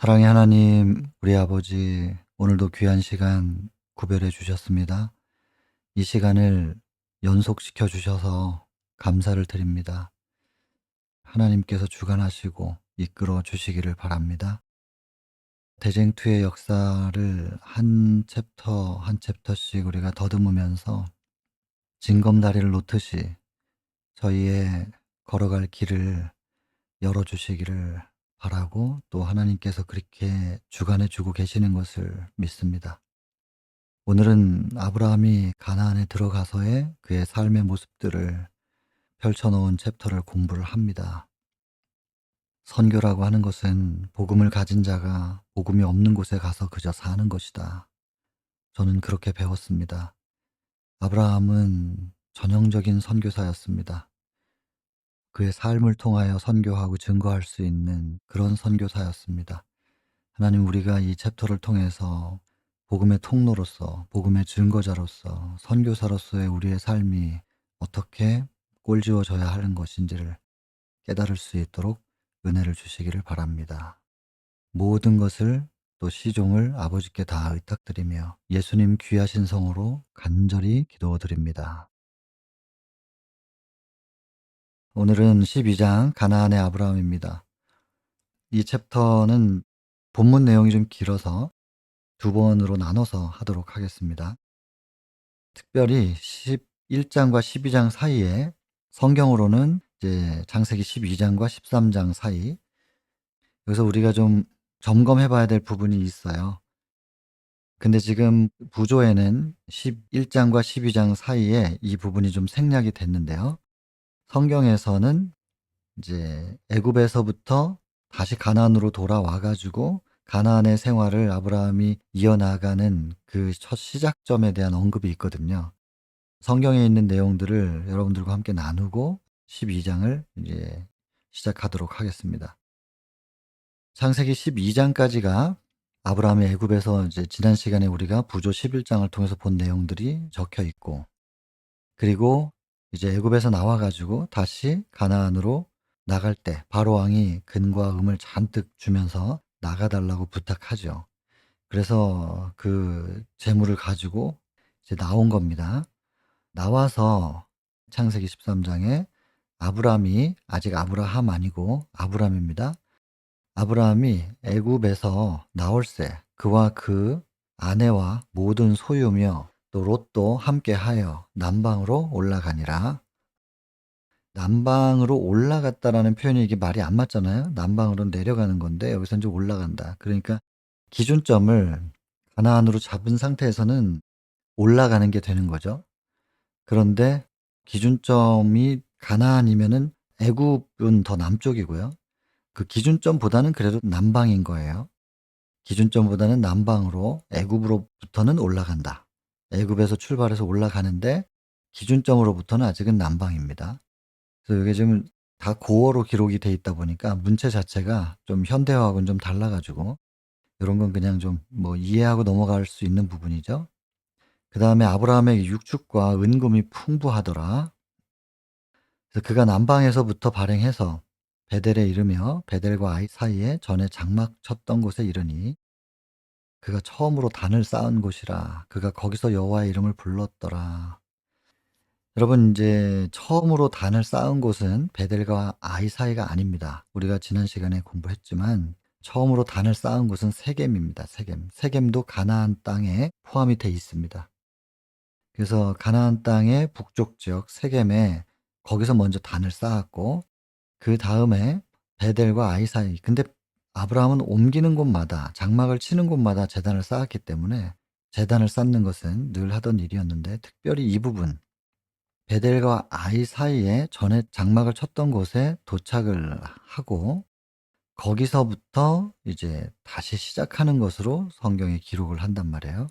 사랑의 하나님, 우리 아버지, 오늘도 귀한 시간 구별해 주셨습니다. 이 시간을 연속시켜 주셔서 감사를 드립니다. 하나님께서 주관하시고 이끌어 주시기를 바랍니다. 대쟁투의 역사를 한 챕터 한 챕터씩 우리가 더듬으면서 징검다리를 놓듯이 저희의 걸어갈 길을 열어주시기를 바라고, 또 하나님께서 그렇게 주관해 주고 계시는 것을 믿습니다. 오늘은 아브라함이 가나안에 들어가서의 그의 삶의 모습들을 펼쳐놓은 챕터를 공부를 합니다. 선교라고 하는 것은 복음을 가진 자가 복음이 없는 곳에 가서 그저 사는 것이다. 저는 그렇게 배웠습니다. 아브라함은 전형적인 선교사였습니다. 그의 삶을 통하여 선교하고 증거할 수 있는 그런 선교사였습니다. 하나님, 우리가 이 챕터를 통해서 복음의 통로로서, 복음의 증거자로서, 선교사로서의 우리의 삶이 어떻게 꼴지어져야 하는 것인지를 깨달을 수 있도록 은혜를 주시기를 바랍니다. 모든 것을, 또 시종을 아버지께 다 의탁드리며 예수님 귀하신 성으로 간절히 기도드립니다. 오늘은 12장 가나안의 아브라함입니다. 이 챕터는 본문 내용이 좀 길어서 두 번으로 나눠서 하도록 하겠습니다. 특별히 11장과 12장 사이에, 성경으로는 이제 창세기 12장과 13장 사이, 여기서 우리가 좀 점검해 봐야 될 부분이 있어요. 근데 지금 부조에는 11장과 12장 사이에 이 부분이 좀 생략이 됐는데요. 성경에서는 이제 애굽에서부터 다시 가나안으로 돌아와 가지고 가나안의 생활을 아브라함이 이어나가는 그 첫 시작점에 대한 언급이 있거든요. 성경에 있는 내용들을 여러분들과 함께 나누고 12장을 이제 시작하도록 하겠습니다. 창세기 12장까지가 아브라함의 애굽에서 이제 지난 시간에 우리가 부조 11장을 통해서 본 내용들이 적혀 있고, 그리고 이제 애굽에서 나와 가지고 다시 가나안으로 나갈 때 바로 왕이 금과 금을 잔뜩 주면서 나가 달라고 부탁하죠. 그래서 그 재물을 가지고 이제 나온 겁니다. 나와서 창세기 13장에 아브람이, 아직 아브라함 아니고 아브람입니다. 아브라함이 애굽에서 나올새 그와 그 아내와 모든 소유며 또 롯도 함께하여 남방으로 올라가니라. 남방으로 올라갔다라는 표현이, 이게 말이 안 맞잖아요. 남방으로 내려가는 건데 여기서 이제 올라간다. 그러니까 기준점을 가나안으로 잡은 상태에서는 올라가는 게 되는 거죠. 그런데 기준점이 가나안이면은 애굽은 더 남쪽이고요. 그 기준점보다는 그래도 남방인 거예요. 기준점보다는 남방으로, 애굽으로부터는 올라간다. 애굽에서 출발해서 올라가는데 기준점으로부터는 아직은 남방입니다. 그래서 이게 지금 다 고어로 기록이 돼 있다 보니까 문체 자체가 좀 현대화하고는 좀 달라 가지고 이런 건 그냥 좀 뭐 이해하고 넘어갈 수 있는 부분이죠. 그다음에 아브라함의 육축과 은금이 풍부하더라. 그래서 그가 남방에서부터 발행해서 베델에 이르며 베델과 아이 사이에 전에 장막 쳤던 곳에 이르니 그가 처음으로 단을 쌓은 곳이라. 그가 거기서 여호와의 이름을 불렀더라. 여러분, 이제 처음으로 단을 쌓은 곳은 베델과 아이 사이가 아닙니다. 우리가 지난 시간에 공부했지만 처음으로 단을 쌓은 곳은 세겜입니다. 세겜. 세겜도 가나안 땅에 포함이 돼 있습니다. 그래서 가나안 땅의 북쪽 지역 세겜에, 거기서 먼저 단을 쌓았고, 그 다음에 베델과 아이 사이. 근데 아브라함은 옮기는 곳마다, 장막을 치는 곳마다 제단을 쌓았기 때문에 제단을 쌓는 것은 늘 하던 일이었는데, 특별히 이 부분 베델과 아이 사이에 전에 장막을 쳤던 곳에 도착을 하고, 거기서부터 이제 다시 시작하는 것으로 성경에 기록을 한단 말이에요.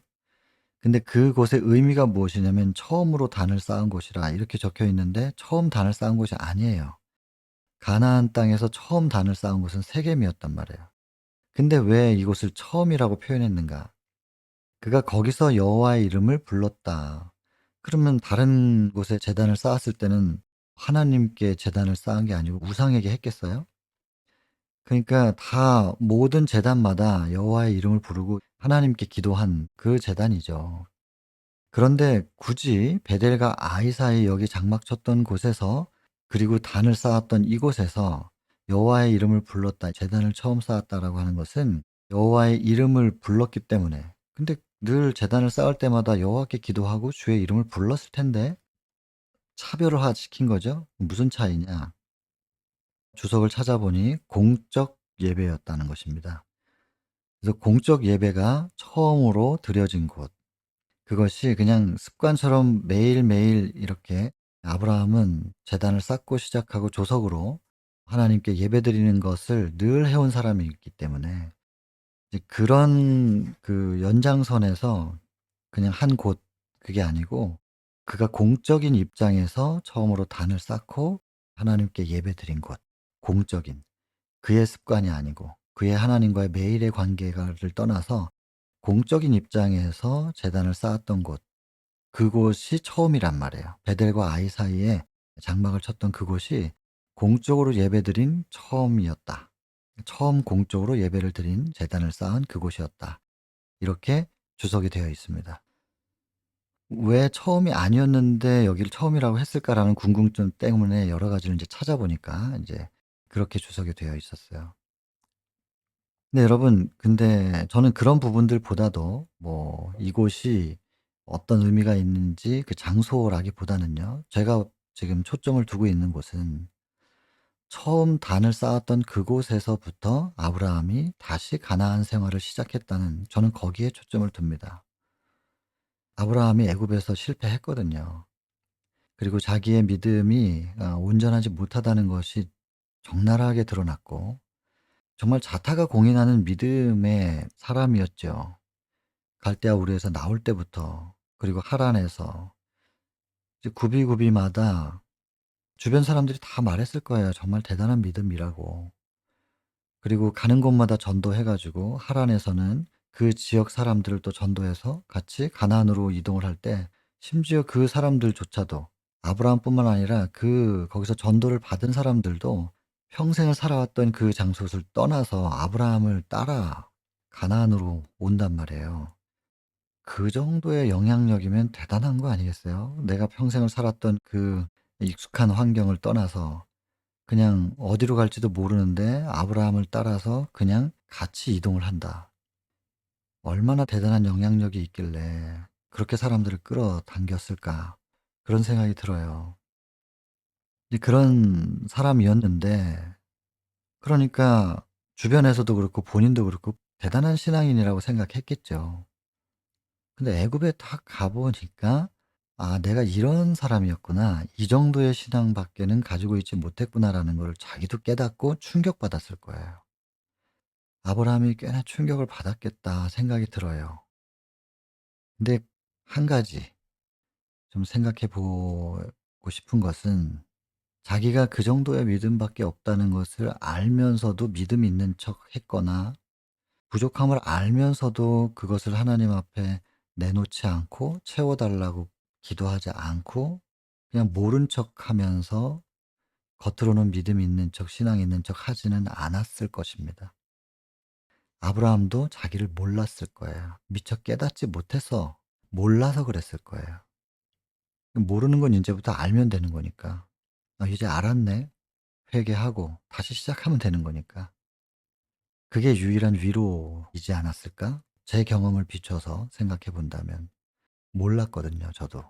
근데 그곳의 의미가 무엇이냐면 처음으로 단을 쌓은 곳이라 이렇게 적혀 있는데, 처음 단을 쌓은 곳이 아니에요. 가나안 땅에서 처음 단을 쌓은 곳은 세겜이었단 말이에요. 근데 왜 이곳을 처음이라고 표현했는가? 그가 거기서 여호와의 이름을 불렀다. 그러면 다른 곳에 제단을 쌓았을 때는 하나님께 제단을 쌓은 게 아니고 우상에게 했겠어요? 그러니까 다 모든 제단마다 여호와의 이름을 부르고 하나님께 기도한 그 제단이죠. 그런데 굳이 베델과 아이 사이 여기 장막 쳤던 곳에서, 그리고 단을 쌓았던 이곳에서 여호와의 이름을 불렀다, 제단을 처음 쌓았다라고 하는 것은 여호와의 이름을 불렀기 때문에. 근데 늘 제단을 쌓을 때마다 여호와께 기도하고 주의 이름을 불렀을 텐데 차별화시킨 거죠. 무슨 차이냐? 주석을 찾아보니 공적 예배였다는 것입니다. 그래서 공적 예배가 처음으로 드려진 곳, 그것이 그냥 습관처럼 매일매일 이렇게 아브라함은 제단을 쌓고 시작하고 조석으로 하나님께 예배드리는 것을 늘 해온 사람이 있기 때문에 이제 그런 그 연장선에서 그냥 한 곳, 그게 아니고 그가 공적인 입장에서 처음으로 단을 쌓고 하나님께 예배드린 곳, 공적인, 그의 습관이 아니고 그의 하나님과의 매일의 관계를 떠나서 공적인 입장에서 제단을 쌓았던 곳, 그곳이 처음이란 말이에요. 베델과 아이 사이에 장막을 쳤던 그곳이 공적으로 예배드린 처음이었다. 처음 공적으로 예배를 드린 제단을 쌓은 그곳이었다. 이렇게 주석이 되어 있습니다. 왜 처음이 아니었는데 여기를 처음이라고 했을까라는 궁금증 때문에 여러 가지를 이제 찾아보니까 이제 그렇게 주석이 되어 있었어요. 네, 여러분, 근데 저는 그런 부분들보다도 뭐 이곳이 어떤 의미가 있는지 그 장소라기보다는요, 제가 지금 초점을 두고 있는 곳은 처음 단을 쌓았던 그곳에서부터 아브라함이 다시 가나안 생활을 시작했다는, 저는 거기에 초점을 둡니다. 아브라함이 애굽에서 실패했거든요. 그리고 자기의 믿음이 온전하지 못하다는 것이 적나라하게 드러났고, 정말 자타가 공인하는 믿음의 사람이었죠. 갈대아 우르에서 나올 때부터, 그리고 하란에서 이제 구비구비마다 주변 사람들이 다 말했을 거예요. 정말 대단한 믿음이라고. 그리고 가는 곳마다 전도해 가지고 하란에서는 그 지역 사람들을 또 전도해서 같이 가나안으로 이동을 할 때 심지어 그 사람들조차도, 아브라함뿐만 아니라 그 거기서 전도를 받은 사람들도 평생을 살아왔던 그 장소를 떠나서 아브라함을 따라 가나안으로 온단 말이에요. 그 정도의 영향력이면 대단한 거 아니겠어요? 내가 평생을 살았던 그 익숙한 환경을 떠나서 그냥 어디로 갈지도 모르는데 아브라함을 따라서 그냥 같이 이동을 한다. 얼마나 대단한 영향력이 있길래 그렇게 사람들을 끌어당겼을까? 그런 생각이 들어요. 이제 그런 사람이었는데, 그러니까 주변에서도 그렇고 본인도 그렇고 대단한 신앙인이라고 생각했겠죠. 근데 애굽에 딱 가 보니까 '아, 내가 이런 사람이었구나. 이 정도의 신앙밖에는 가지고 있지 못했구나.'라는 걸 자기도 깨닫고 충격받았을 거예요. '아브라함이 꽤나 충격을 받았겠다.' 생각이 들어요. 근데 한 가지 좀 생각해 보고 싶은 것은, 자기가 그 정도의 믿음밖에 없다는 것을 알면서도 믿음 있는 척 했거나, 부족함을 알면서도 그것을 하나님 앞에 내놓지 않고 채워 달라고 기도하지 않고 그냥 모른 척하면서 겉으로는 믿음 있는 척, 신앙 있는 척 하지는 않았을 것입니다. 아브라함도 자기를 몰랐을 거예요. 미처 깨닫지 못해서, 몰라서 그랬을 거예요. 모르는 건 인제부터 알면 되는 거니까. '아, 이제 알았네.' 회개하고 다시 시작하면 되는 거니까. 그게 유일한 위로이지 않았을까? 제 경험을 비춰서 생각해 본다면. 몰랐거든요, 저도.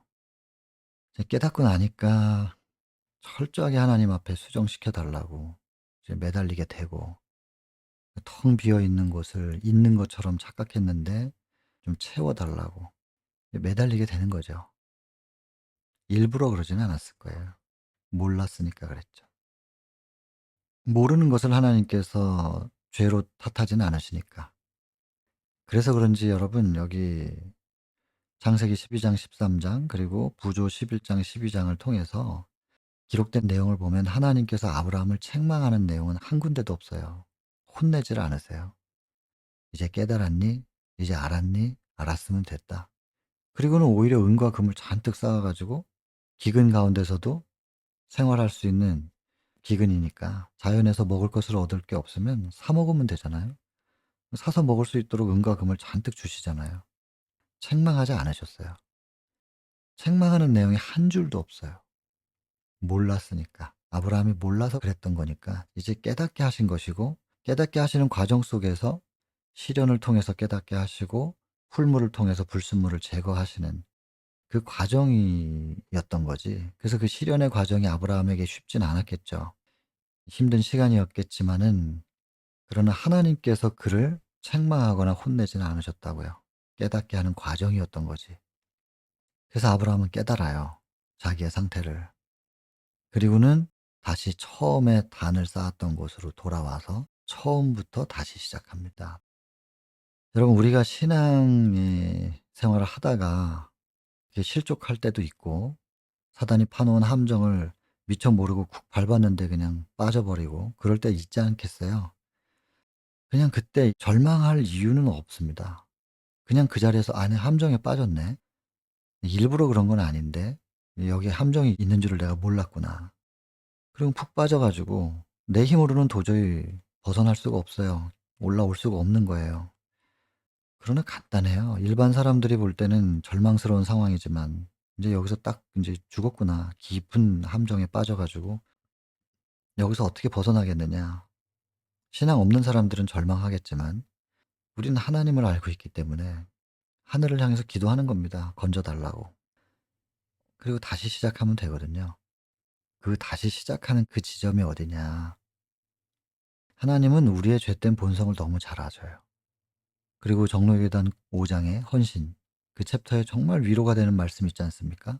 이제 깨닫고 나니까 철저하게 하나님 앞에 수정시켜 달라고 이제 매달리게 되고, 텅 비어 있는 곳을 있는 것처럼 착각했는데 좀 채워 달라고 매달리게 되는 거죠. 일부러 그러지는 않았을 거예요. 몰랐으니까 그랬죠. 모르는 것을 하나님께서 죄로 탓하지는 않으시니까. 그래서 그런지 여러분, 여기 창세기 12장 13장 그리고 부조 11장 12장을 통해서 기록된 내용을 보면 하나님께서 아브라함을 책망하는 내용은 한 군데도 없어요. 혼내지를 않으세요. "이제 깨달았니? 이제 알았니? 알았으면 됐다." 그리고는 오히려 은과 금을 잔뜩 쌓아 가지고 기근 가운데서도 생활할 수 있는 기근이니까. 자연에서 먹을 것을 얻을 게 없으면 사 먹으면 되잖아요. 사서 먹을 수 있도록 은과 금을 잔뜩 주시잖아요. 책망하지 않으셨어요. 책망하는 내용이 한 줄도 없어요. 몰랐으니까. 아브라함이 몰라서 그랬던 거니까 이제 깨닫게 하신 것이고, 깨닫게 하시는 과정 속에서 시련을 통해서 깨닫게 하시고 풀물을 통해서 불순물을 제거하시는 그 과정이었던 거지. 그래서 그 시련의 과정이 아브라함에게 쉽진 않았겠죠. 힘든 시간이었겠지만은, 그러나 하나님께서 그를 책망하거나 혼내지는 않으셨다고요. 깨닫게 하는 과정이었던 거지. 그래서 아브라함은 깨달아요, 자기의 상태를. 그리고는 다시 처음에 단을 쌓았던 곳으로 돌아와서 처음부터 다시 시작합니다. 여러분, 우리가 신앙의 생활을 하다가 이렇게 실족할 때도 있고, 사단이 파놓은 함정을 미처 모르고 쿡 밟았는데 그냥 빠져버리고 그럴 때 있지 않겠어요? 그냥 그때 절망할 이유는 없습니다. 그냥 그 자리에서 '아, 내 함정에 빠졌네. 일부러 그런 건 아닌데 여기에 함정이 있는 줄을 내가 몰랐구나.' 그리고 푹 빠져 가지고 내 힘으로는 도저히 벗어날 수가 없어요. 올라올 수가 없는 거예요. 그러나 간단해요. 일반 사람들이 볼 때는 절망스러운 상황이지만 인제 여기서 딱 인제 '죽었구나. 깊은 함정에 빠져 가지고 여기서 어떻게 벗어나겠느냐.' 신앙 없는 사람들은 절망하겠지만 우리는 하나님을 알고 있기 때문에 하늘을 향해서 기도하는 겁니다, 건져 달라고. 그리고 다시 시작하면 되거든요. 그 다시 시작하는 그 지점이 어디냐. 하나님은 우리의 죄된 본성을 너무 잘 아셔요. 그리고 정로회단 5 장의 헌신, 그 챕터에 정말 위로가 되는 말씀 있지 않습니까?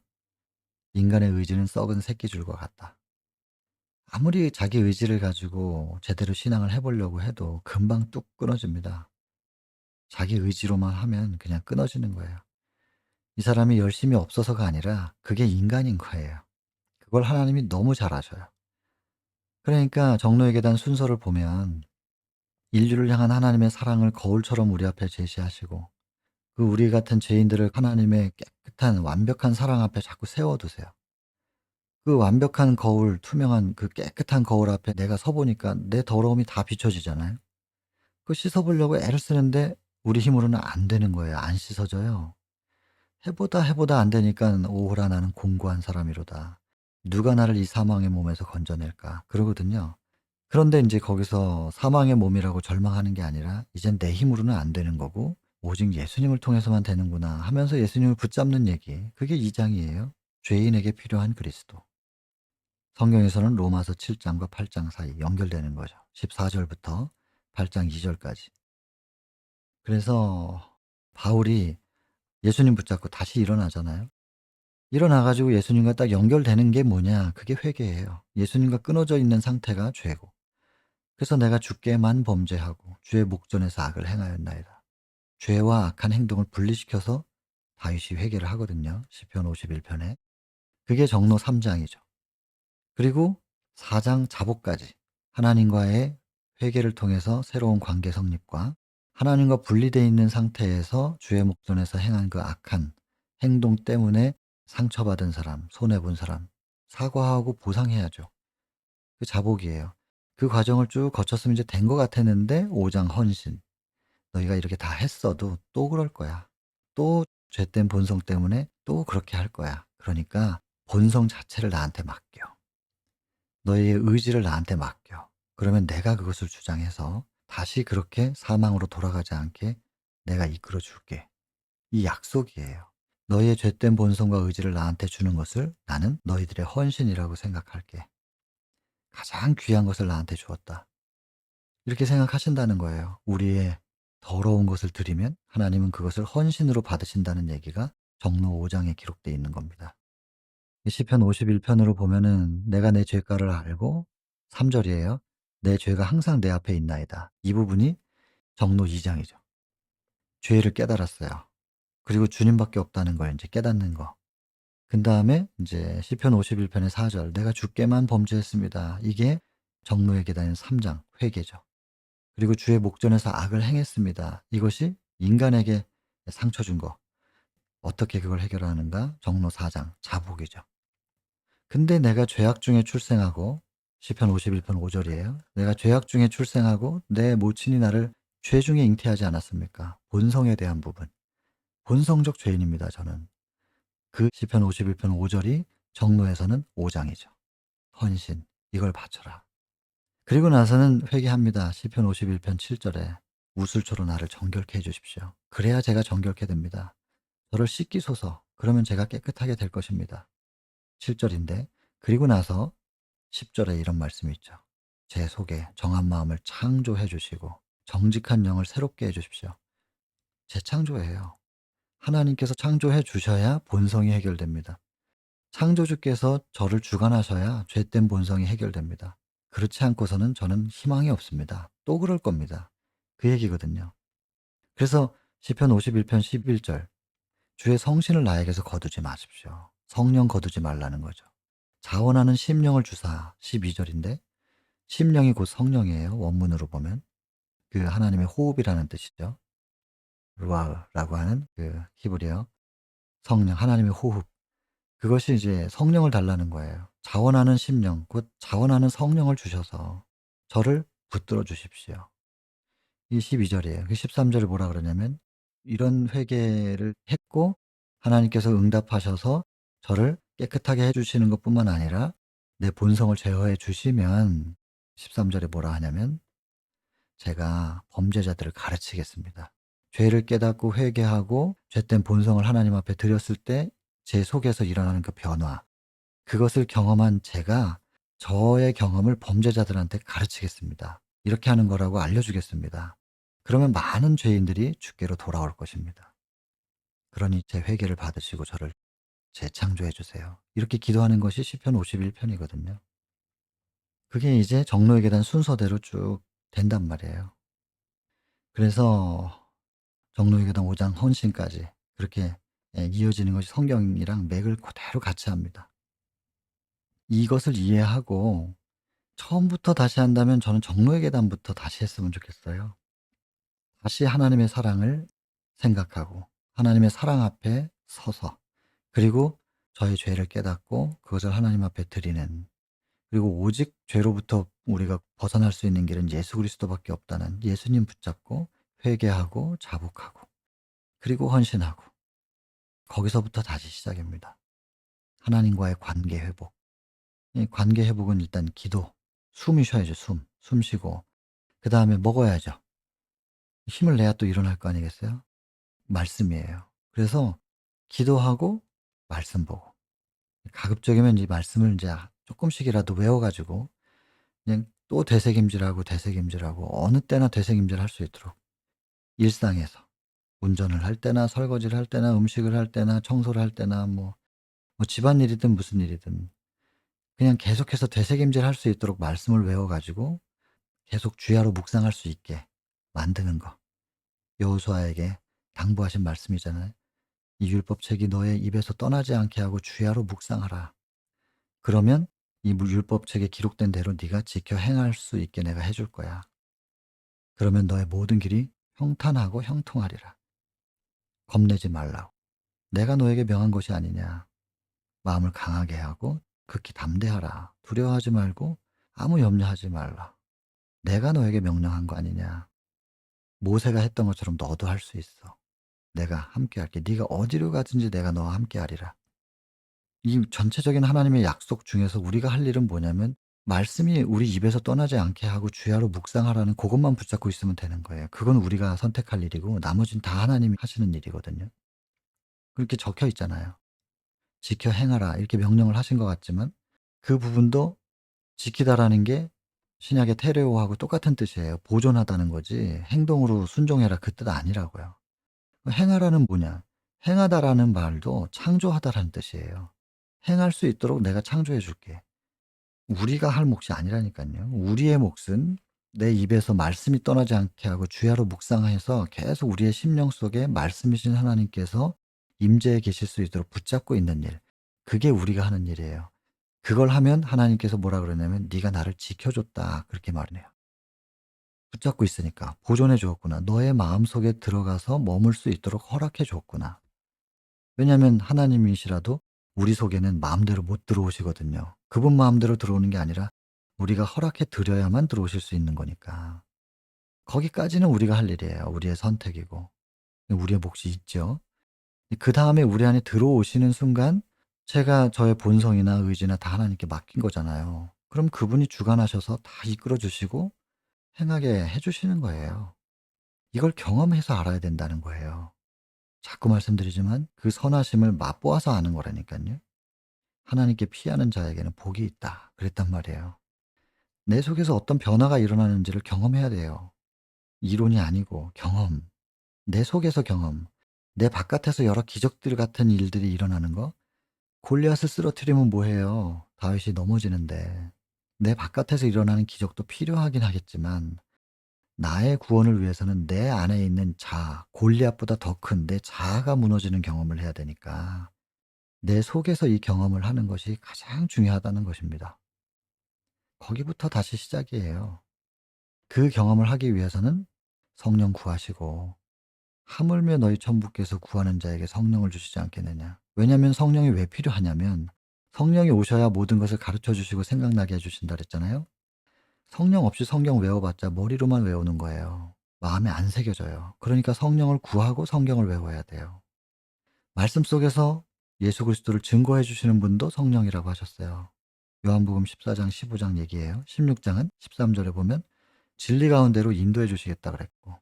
"인간의 의지는 썩은 새끼줄과 같다." 아무리 자기 의지를 가지고 제대로 신앙을 해 보려고 해도 금방 뚝 끊어집니다. 자기 의지로만 하면 그냥 끊어지는 거예요. 이 사람이 열심이 없어서가 아니라 그게 인간인 거예요. 그걸 하나님이 너무 잘 아셔요. 그러니까 정로의 계단 순서를 보면 인류를 향한 하나님의 사랑을 거울처럼 우리 앞에 제시하시고, 그 우리 같은 죄인들을 하나님의 깨끗한 완벽한 사랑 앞에 자꾸 세워 두세요. 그 완벽한 거울, 투명한 그 깨끗한 거울 앞에 내가 서 보니까 내 더러움이 다 비춰지잖아요. 그 씻어 보려고 애를 쓰는데 우리 힘으로는 안 되는 거예요. 안 씻어져요. 해 보다 안 되니깐 '오호라 나는 공고한 사람이로다. 누가 나를 이 사망의 몸에서 건져낼까.' 그러거든요. 그런데 인제 거기서 사망의 몸이라고 절망하는 게 아니라 '이젠 내 힘으로는 안 되는 거고 오직 예수님을 통해서만 되는구나.' 하면서 예수님을 붙잡는 얘기, 그게 2 장이에요. 죄인에게 필요한 그리스도. 성경에서는 로마서 7 장과 8장 사이 연결되는 거죠. 14 절부터 8장 2 절까지. 그래서 바울이 예수님 붙잡고 다시 일어나잖아요. 일어나 가지고 예수님과 딱 연결되는 게 뭐냐? 그게 회개예요. 예수님과 끊어져 있는 상태가 죄고. 그래서 '내가 주께만 범죄하고 주의 목전에서 악을 행하였나이다.' 죄와 악한 행동을 분리시켜서 다윗이 회개를 하거든요, 시편 51 편에. 그게 정로 3 장이죠. 그리고 4장 자복까지 하나님과의 회개를 통해서 새로운 관계 성립과 하나님과 분리되어 있는 상태에서 주의 목전에서 행한 그 악한 행동 때문에 상처받은 사람, 손해 본 사람 사과하고 보상해야죠. 그 자복이에요. 그 과정을 쭉 거쳤으면 이제 된 것 같았는데 5장 헌신. 너희가 이렇게 다 했어도 또 그럴 거야. 또 죄된 본성 때문에 또 그렇게 할 거야. 그러니까 본성 자체를 나한테 맡겨. 너희의 의지를 나한테 맡겨. 그러면 내가 그것을 주장해서 다시 그렇게 사망으로 돌아가지 않게 내가 이끌어 줄게. 이 약속이에요. 너희의 죄된 본성과 의지를 나한테 주는 것을 나는 너희들의 헌신이라고 생각할게. 가장 귀한 것을 나한테 주었다. 이렇게 생각하신다는 거예요. 우리의 더러운 것을 드리면 하나님은 그것을 헌신으로 받으신다는 얘기가 정로 5 장에 기록되어 있는 겁니다. 이 시편 51 편으로 보면은 "내가 내 죄가를 알고" 3 절이에요. "내 죄가 항상 내 앞에 있나이다." 이 부분이 정로 2 장이죠. 죄를 깨달았어요. 그리고 주님밖에 없다는 걸 인제 깨닫는 거. 그다음에 인제 시편 51 편의 4 절 "내가 주께만 범죄했습니다." 이게 정로의 계단인 3장 회개죠. 그리고 "주의 목전에서 악을 행했습니다." 이것이 인간에게 상처 준 거. 어떻게 그걸 해결하는가? 정로 4장 자복이죠. 근데 내가 죄악 중에 출생하고 시편 51편 5 절이에요. "내가 죄악 중에 출생하고 내 모친이 나를 죄 중에 잉태하지 않았습니까?" 본성에 대한 부분. 본성적 죄인입니다 저는. 그 시편 51편 5 절이 정로에서는 5 장이죠. 헌신, 이걸 바쳐라. 그리고 나서는 회개합니다. 시편 51편 7 절에 "우슬초로 나를 정결케 해 주십시오. 그래야 제가 정결케 됩니다. 저를 씻기소서. 그러면 제가 깨끗하게 될 것입니다." 7 절인데, 그리고 나서 10 절에 이런 말씀이 있죠. "제 속에 정한 마음을 창조해 주시고 정직한 영을 새롭게 해 주십시오." 재창조예요. 하나님께서 창조해 주셔야 본성이 해결됩니다. 창조주께서 저를 주관하셔야 죄된 본성이 해결됩니다. 그렇지 않고서는 저는 희망이 없습니다. 또 그럴 겁니다. 그 얘기거든요. 그래서 시편 51편 11 절, "주의 성신을 나에게서 거두지 마십시오." 성령 거두지 말라는 거죠. "자원하는 심령을 주사." 12 절인데, 심령이 곧 성령이에요. 원문으로 보면 그 하나님의 호흡이라는 뜻이죠. 루아흐라고 하는 그 히브리어 성령, 하나님의 호흡. 그것이 이제 성령을 달라는 거예요. 자원하는 심령, 곧 자원하는 성령을 주셔서 저를 붙들어 주십시오. 이 12 절이에요. 그 13 절에 뭐라 그러냐면, 이런 회개를 했고 하나님께서 응답하셔서 저를 깨끗하게 해 주시는 것뿐만 아니라 내 본성을 제어해 주시면, 13 절에 뭐라 하냐면, 제가 범죄자들을 가르치겠습니다. 죄를 깨닫고 회개하고 죄된 본성을 하나님 앞에 드렸을 때 제 속에서 일어나는 그 변화, 그것을 경험한 제가 저의 경험을 범죄자들한테 가르치겠습니다. 이렇게 하는 거라고 알려주겠습니다. 그러면 많은 죄인들이 주께로 돌아올 것입니다. 그러니 제 회개를 받으시고 저를 재창조해 주세요. 이렇게 기도하는 것이 시편 51 편이거든요. 그게 이제 정로의 계단 순서대로 쭉 된단 말이에요. 그래서 정로의 계단 5장 헌신까지 그렇게 이어지는 것이 성경이랑 맥을 그대로 같이 합니다. 이것을 이해하고 처음부터 다시 한다면 저는 정로의 계단부터 다시 했으면 좋겠어요. 다시 하나님의 사랑을 생각하고 하나님의 사랑 앞에 서서, 그리고 저의 죄를 깨닫고 그것을 하나님 앞에 드리는, 그리고 오직 죄로부터 우리가 벗어날 수 있는 길은 예수 그리스도밖에 없다는 예수님 붙잡고 회개하고 자복하고 그리고 헌신하고, 거기서부터 다시 시작입니다. 하나님과의 관계 회복. 이 관계 회복은 일단 기도, 숨이 쉬어야죠. 숨 쉬고 그다음에 먹어야죠. 힘을 내야 또 일어날 거 아니겠어요? 말씀이에요. 그래서 기도하고 말씀 보고, 가급적이면 이 말씀을 이제 쪼끔씩이라도 외워 가지고 그냥 또 되새김질하고, 되새김질하고 어느 때나 되새김질할 수 있도록, 일상에서 운전을 할 때나 설거지를 할 때나 음식을 할 때나 청소를 할 때나 뭐 집안일이든 무슨 일이든 그냥 계속해서 되새김질할 수 있도록 말씀을 외워 가지고 계속 주야로 묵상할 수 있게 만드는 거. 여호수아에게 당부하신 말씀이잖아요. "이 율법책이 너의 입에서 떠나지 않게 하고 주야로 묵상하라. 그러면 이 율법책에 기록된 대로 네가 지켜 행할 수 있게 내가 해줄 거야. 그러면 너의 모든 길이 평탄하고 형통하리라. 겁내지 말라고. 내가 너에게 명한 것이 아니냐. 마음을 강하게 하고 극히 담대하라. 두려워하지 말고 아무 염려하지 말라. 내가 너에게 명령한 거 아니냐. 모세가 했던 것처럼 너도 할 수 있어. 내가 함께할게. 네가 어디로 가든지 내가 너와 함께하리라." 이 전체적인 하나님의 약속 중에서 우리가 할 일은 뭐냐면, 말씀이 우리 입에서 떠나지 않게 하고 주야로 묵상하라는 그것만 붙잡고 있으면 되는 거예요. 그건 우리가 선택할 일이고 나머지는 다 하나님이 하시는 일이거든요. 그렇게 적혀 있잖아요. "지켜 행하라." 이렇게 명령을 하신 것 같지만 그 부분도 지키다라는 게 신약의 테레오하고 똑같은 뜻이에요. 보존하다는 거지 행동으로 순종해라 그 뜻 아니라고요. 행하라는 뭐냐? 행하다라는 말도 창조하다라는 뜻이에요. 행할 수 있도록 내가 창조해 줄게. 우리가 할 몫이 아니라니깐요. 우리의 몫은 내 입에서 말씀이 떠나지 않게 하고 주야로 묵상해서 계속 우리의 심령 속에 말씀이신 하나님께서 임재해 계실 수 있도록 붙잡고 있는 일. 그게 우리가 하는 일이에요. 그걸 하면 하나님께서 뭐라 그러냐면 "네가 나를 지켜 줬다." 그렇게 말을 해요. 붙잡고 있으니까. 보존해 주었구나. 너의 마음속에 들어가서 머물 수 있도록 허락해 줬구나. 왜냐하면 하나님이시라도 우리 속에는 마음대로 못 들어오시거든요. 그분 마음대로 들어오는 게 아니라 우리가 허락해 드려야만 들어오실 수 있는 거니까. 거기까지는 우리가 할 일이에요. 우리의 선택이고. 우리의 몫이 있죠. 그다음에 우리 안에 들어오시는 순간 제가 저의 본성이나 의지나 다 하나님께 맡긴 거잖아요. 그럼 그분이 주관하셔서 다 이끌어 주시고 행하게 해 주시는 거예요. 이걸 경험해서 알아야 된다는 거예요. 자꾸 말씀드리지만 그 선하심을 맛보아서 아는 거라니깐요. 하나님께 피하는 자에게는 복이 있다. 그랬단 말이에요. 내 속에서 어떤 변화가 일어나는지를 경험해야 돼요. 이론이 아니고 경험. 내 속에서 경험. 내 바깥에서 여러 기적들 같은 일들이 일어나는 거. 골리앗을 쓰러뜨리면 뭐해요? 다윗이 넘어지는데. 내 바깥에서 일어나는 기적도 필요하긴 하겠지만 나의 구원을 위해서는 내 안에 있는 자아, 골리앗보다 더 큰 내 자아가 무너지는 경험을 해야 되니까 내 속에서 이 경험을 하는 것이 가장 중요하다는 것입니다. 거기부터 다시 시작이에요. 그 경험을 하기 위해서는 성령 구하시고 하물며 너희 천부께서 구하는 자에게 성령을 주시지 않겠느냐. 왜냐하면 성령이 왜 필요하냐면 성령이 오셔야 모든 것을 가르쳐 주시고 생각나게 해주신다 그랬잖아요. 성령 없이 성경 외워봤자 머리로만 외우는 거예요. 마음에 안 새겨져요. 그러니까 성령을 구하고 성경을 외워야 돼요. 말씀 속에서 예수 그리스도를 증거해 주시는 분도 성령이라고 하셨어요. 요한복음 14장 15장 얘기예요. 16장은 13절에 보면 진리 가운데로 인도해 주시겠다 그랬고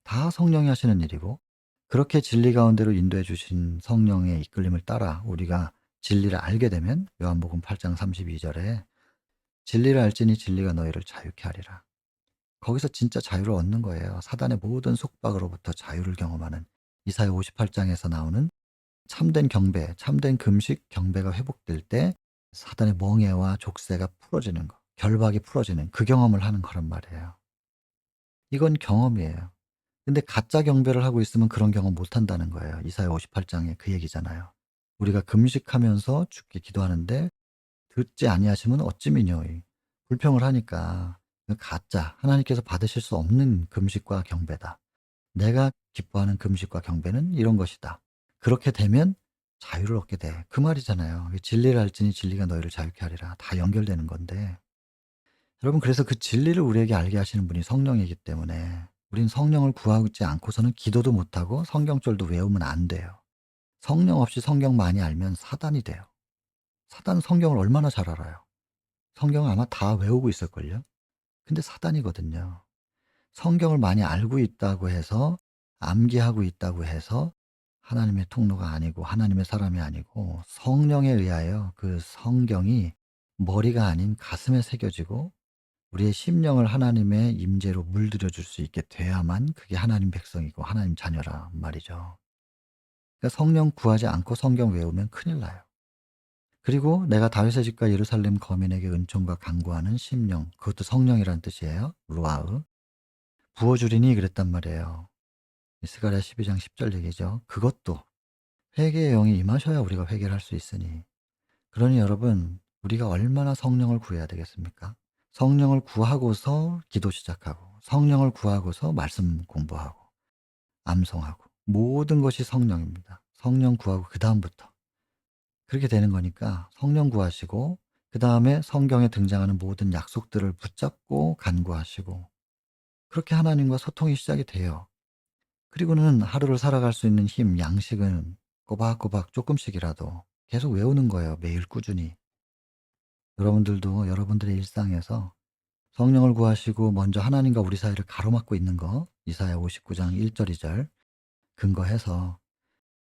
다 성령이 하시는 일이고 그렇게 진리 가운데로 인도해 주신 성령의 이끌림을 따라 우리가 진리를 알게 되면 요한복음 8장 32절에 진리를 알지니 진리가 너희를 자유케 하리라. 거기서 진짜 자유를 얻는 거예요. 사단의 모든 속박으로부터 자유를 경험하는 이사야 58장에서 나오는 참된 경배, 참된 금식 경배가 회복될 때 사단의 멍에와 족쇄가 풀어지는 거, 결박이 풀어지는 그 경험을 하는 거란 말이에요. 이건 경험이에요. 근데 가짜 경배를 하고 있으면 그런 경험 못 한다는 거예요. 이사야 58장에 그 얘기잖아요. 우리가 금식하면서 주께 기도하는데 듣지 아니하시면 어찌미뇨이. 불평을 하니까 가짜, 하나님께서 받으실 수 없는 금식과 경배다. 내가 기뻐하는 금식과 경배는 이런 것이다. 그렇게 되면 자유를 얻게 돼. 그 말이잖아요. 진리를 알지니 진리가 너희를 자유케 하리라. 다 연결되는 건데. 여러분, 그래서 그 진리를 우리에게 알게 하시는 분이 성령이기 때문에 우린 성령을 구하지 않고서는 기도도 못하고 성경절도 외우면 안 돼요. 성령 없이 성경 많이 알면 사단이 돼요. 사단은 성경을 얼마나 잘 알아요. 성경을 아마 다 외우고 있을걸요. 근데 사단이거든요. 성경을 많이 알고 있다고 해서 암기하고 있다고 해서 하나님의 통로가 아니고 하나님의 사람이 아니고 성령에 의하여 그 성경이 머리가 아닌 가슴에 새겨지고 우리의 심령을 하나님의 임재로 물들여 줄 수 있게 돼야만 그게 하나님 백성이고 하나님 자녀란 말이죠. 그러니까 성령 구하지 않고 성경 외우면 큰일 나요. 그리고 내가 다윗의 집과 예루살렘 거민에게 은총과 간구하는 심령, 그것도 성령이라는 뜻이에요. 루아흐. 부어주리니 그랬단 말이에요. 스가랴 12장 10절 얘기죠. 그것도 회개의 영이 임하셔야 우리가 회개를 할 수 있으니. 그러니 여러분, 우리가 얼마나 성령을 구해야 되겠습니까? 성령을 구하고서 기도 시작하고, 성령을 구하고서 말씀 공부하고, 암송하고, 모든 것이 성령입니다. 성령 구하고 그 다음부터. 그렇게 되는 거니까 성령 구하시고, 그 다음에 성경에 등장하는 모든 약속들을 붙잡고 간구하시고, 그렇게 하나님과 소통이 시작이 돼요. 그리고는 하루를 살아갈 수 있는 힘, 양식은 꼬박꼬박 조금씩이라도 계속 외우는 거예요. 매일 꾸준히. 여러분들도 여러분들의 일상에서 성령을 구하시고 먼저 하나님과 우리 사이를 가로막고 있는 거 이사야 59장 1절 2절 근거해서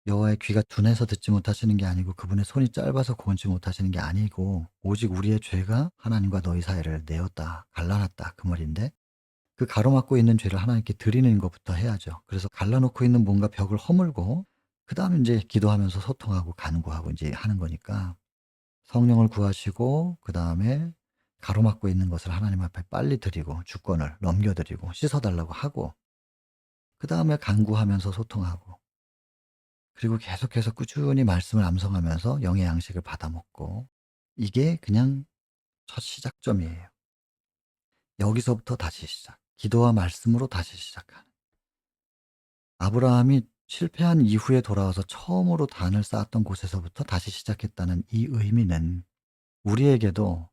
여호와의 귀가 둔해서 듣지 못하시는 게 아니고 그분의 손이 짧아서 구원치 못하시는 게 아니고 오직 우리의 죄가 하나님과 너희 사이를 내었다, 갈라놨다 그 말인데 그 가로막고 있는 죄를 하나님께 드리는 것부터 해야죠. 그래서 갈라놓고 있는 뭔가 벽을 허물고 그다음에 이제 기도하면서 소통하고 간구하고 이제 하는 거니까 성령을 구하시고 그다음에 가로막고 있는 것을 하나님 앞에 빨리 드리고 주권을 넘겨드리고 씻어달라고 하고 그다음에 간구하면서 소통하고 그리고 계속해서 꾸준히 말씀을 암송하면서 영의 양식을 받아 먹고 이게 그냥 첫 시작점이에요. 여기서부터 다시 시작. 기도와 말씀으로 다시 시작하는. 아브라함이 실패한 이후에 돌아와서 처음으로 단을 쌓았던 곳에서부터 다시 시작했다는 이 의미는 우리에게도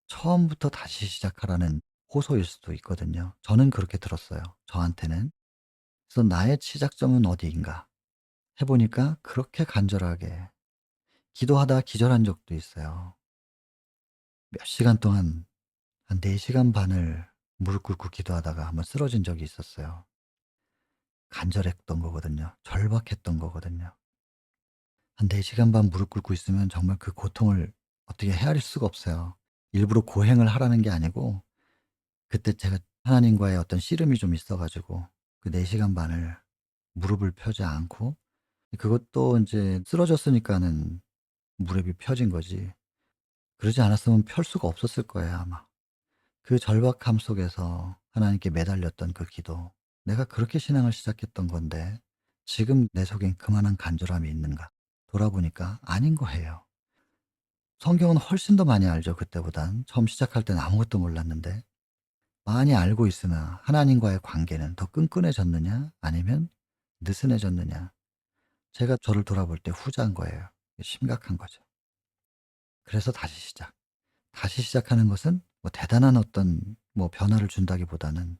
처음부터 다시 시작하라는 호소일 수도 있거든요. 저는 그렇게 들었어요, 저한테는. 그래서 '나의 시작점은 어디인가?' 해 보니까 그렇게 간절하게 기도하다가 기절한 적도 있어요. 몇 시간 동안 한 4 시간 반을 무릎 꿇고 기도하다가 한번 쓰러진 적이 있었어요. 간절했던 거거든요. 절박했던 거거든요. 한 4 시간 반 무릎 꿇고 있으면 정말 그 고통을 어떻게 헤아릴 수가 없어요. 일부러 고행을 하라는 게 아니고 그때 제가 하나님과의 어떤 씨름이 좀 있어 가지고 그 4 시간 반을 무릎을 펴지 않고, 그것도 인제 쓰러졌으니까는 무릎이 펴진 거지, 그러지 않았으면 펼 수가 없었을 거예요 아마. 그 절박함 속에서 하나님께 매달렸던 그 기도. 내가 그렇게 신앙을 시작했던 건데 지금 내 속엔 그만한 간절함이 있는가? 돌아보니까 아닌 거예요. 성경은 훨씬 더 많이 알죠 그때보단. 처음 시작할 때는 아무것도 몰랐는데. 많이 알고 있으나 하나님과의 관계는 더 끈끈해졌느냐 아니면 느슨해졌느냐. 제가 저를 돌아볼 때 후자인 거예요. 심각한 거죠. 그래서 다시 시작. 다시 시작하는 것은 뭐 대단한 어떤 뭐 변화를 준다기보다는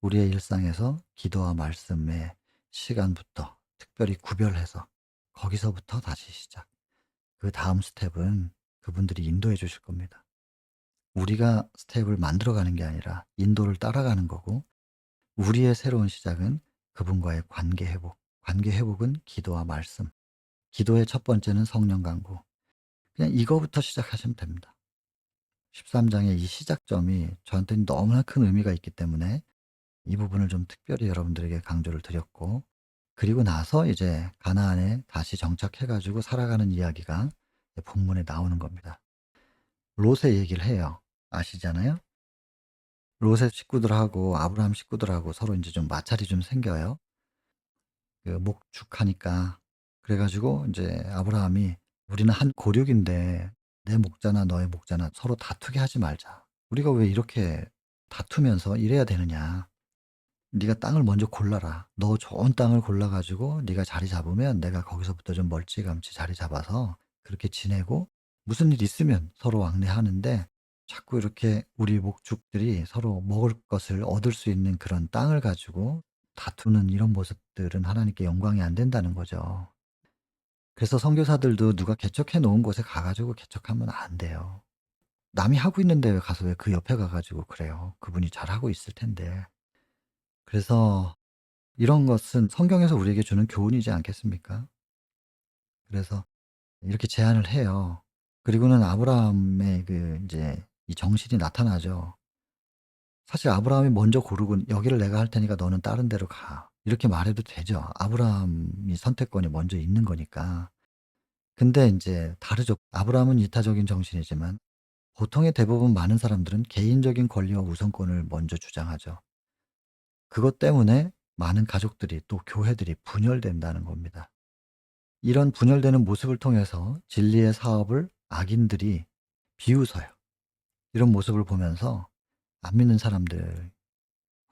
우리의 일상에서 기도와 말씀의 시간부터 특별히 구별해서 거기서부터 다시 시작. 그다음 스텝은 그분들이 인도해 주실 겁니다. 우리가 스텝을 만들어 가는 게 아니라 인도를 따라가는 거고, 우리의 새로운 시작은 그분과의 관계 회복. 관계 회복은 기도와 말씀. 기도의 첫 번째는 성령 강구. 그냥 이거부터 시작하시면 됩니다. 13 장의 이 시작점이 저한테는 너무나 큰 의미가 있기 때문에 이 부분을 좀 특별히 여러분들에게 강조를 드렸고, 그리고 나서 이제 가나안에 다시 정착해 가지고 살아가는 이야기가 본문에 나오는 겁니다. 롯의 얘기를 해요. 아시잖아요? 롯의 식구들하고 아브라함 식구들하고 서로 인제 좀 마찰이 좀 생겨요. 그 목축하니까. 그래 가지고 인제 아브라함이 "우리는 한 고륙인데 내 목자나 너의 목자나 서로 다투게 하지 말자. 우리가 왜 이렇게 다투면서 이래야 되느냐. 네가 땅을 먼저 골라라. 너 좋은 땅을 골라 가지고 네가 자리 잡으면 내가 거기서부터 좀 멀찌감치 자리 잡아서 그렇게 지내고, 무슨 일 있으면 서로 왕래하는데 자꾸 이렇게 우리 목축들이 서로 먹을 것을 얻을 수 있는 그런 땅을 가지고 다투는 이런 모습들은 하나님께 영광이 안 된다."는 거죠. 그래서 선교사들도 누가 개척해 놓은 곳에 가 가지고 개척하면 안 돼요. 남이 하고 있는데 왜 가서 왜 그 옆에 가 가지고 그래요. 그분이 잘하고 있을 텐데. 그래서 이런 것은 성경에서 우리에게 주는 교훈이지 않겠습니까? 그래서 이렇게 제안을 해요. 그리고는 아브라함의 그 인제 이 정신이 나타나죠. 사실 아브라함이 먼저 고르고 "여기를 내가 할 테니까 너는 다른 데로 가." 이렇게 말해도 되죠. 아브라함이 선택권이 먼저 있는 거니까. 근데 인제 다르죠. 아브라함은 이타적인 정신이지만 보통의 대부분 많은 사람들은 개인적인 권리와 우선권을 먼저 주장하죠. 그것 때문에 많은 가족들이 또 교회들이 분열된다는 겁니다. 이런 분열되는 모습을 통해서 진리의 사업을 악인들이 비웃어요. 이런 모습을 보면서 안 믿는 사람들,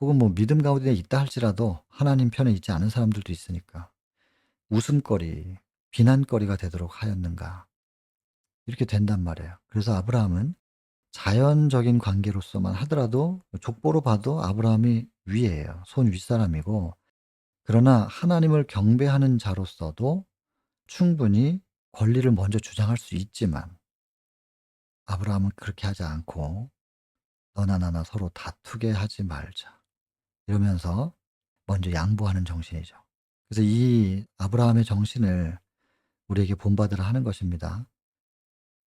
혹은 뭐 믿음 가운데 있다 할지라도 하나님 편에 있지 않은 사람들도 있으니까 웃음거리, 비난거리가 되도록 하였는가. 이렇게 된단 말이에요. 그래서 아브라함은 자연적인 관계로서만 하더라도 족보로 봐도 아브라함이 위예요. 손 윗사람이고, 그러나 하나님을 경배하는 자로서도 충분히 권리를 먼저 주장할 수 있지만 아브라함은 그렇게 하지 않고 "너나 나나 서로 다투게 하지 말자." 이러면서 먼저 양보하는 정신이죠. 그래서 이 아브라함의 정신을 우리에게 본받으라 하는 것입니다.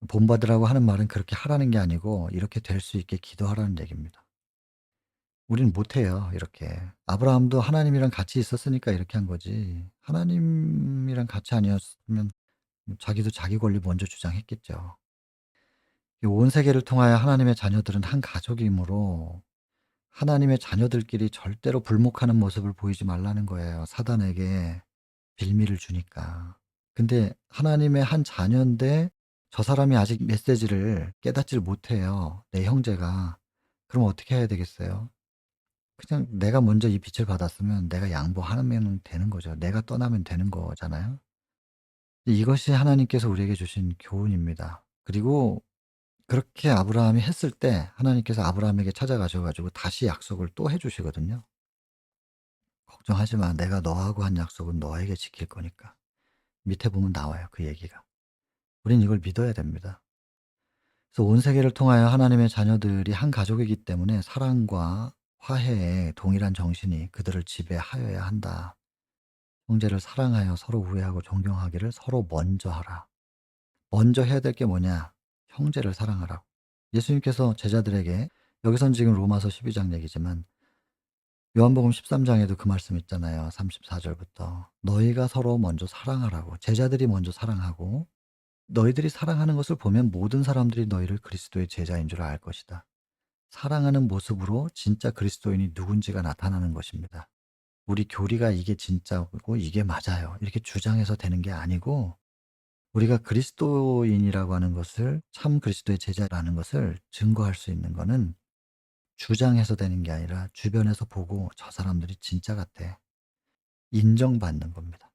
본받으라고 하는 말은 그렇게 하라는 게 아니고 이렇게 될 수 있게 기도하라는 얘기입니다. 우리는 못해요 이렇게. 아브라함도 하나님이랑 같이 있었으니까 이렇게 한 거지, 하나님이랑 같이 아니었으면 자기도 자기 권리 먼저 주장했겠죠. 이 온 세계를 통하여 하나님의 자녀들은 한 가족이므로 하나님의 자녀들끼리 절대로 불목하는 모습을 보이지 말라는 거예요, 사단에게 빌미를 주니까. 근데 하나님의 한 자녀인데 저 사람이 아직 메시지를 깨닫지를 못해요, 내 형제가. 그럼 어떻게 해야 되겠어요? 그냥 내가 먼저 이 빛을 받았으면 내가 양보하면 되는 거죠. 내가 떠나면 되는 거잖아요. 이것이 하나님께서 우리에게 주신 교훈입니다. 그리고 그렇게 아브라함이 했을 때 하나님께서 아브라함에게 찾아가셔 가지고 다시 약속을 또 해 주시거든요. "걱정하지 마. 내가 너하고 한 약속은 너에게 지킬 거니까." 밑에 보면 나와요, 그 얘기가. 우린 이걸 믿어야 됩니다. 그래서 온 세계를 통하여 하나님의 자녀들이 한 가족이기 때문에 사랑과 화해의 동일한 정신이 그들을 지배하여야 한다. 형제를 사랑하여 서로 우애하고 존경하기를 서로 먼저 하라. 먼저 해야 될 게 뭐냐? 형제를 사랑하라고. 예수님께서 제자들에게, 여기선 지금 로마서 12장 얘기지만 요한복음 13장에도 그 말씀 있잖아요. 34절부터. 너희가 서로 먼저 사랑하라고. 제자들이 먼저 사랑하고 너희들이 사랑하는 것을 보면 모든 사람들이 너희를 그리스도의 제자인 줄 알 것이다. 사랑하는 모습으로 진짜 그리스도인이 누군지가 나타나는 것입니다. 우리 교리가 이게 진짜고 이게 맞아요, 이렇게 주장해서 되는 게 아니고, 우리가 그리스도인이라고 하는 것을, 참 그리스도의 제자라는 것을 증거할 수 있는 거는 주장해서 되는 게 아니라 주변에서 보고 '저 사람들이 진짜 같아.' 인정받는 겁니다.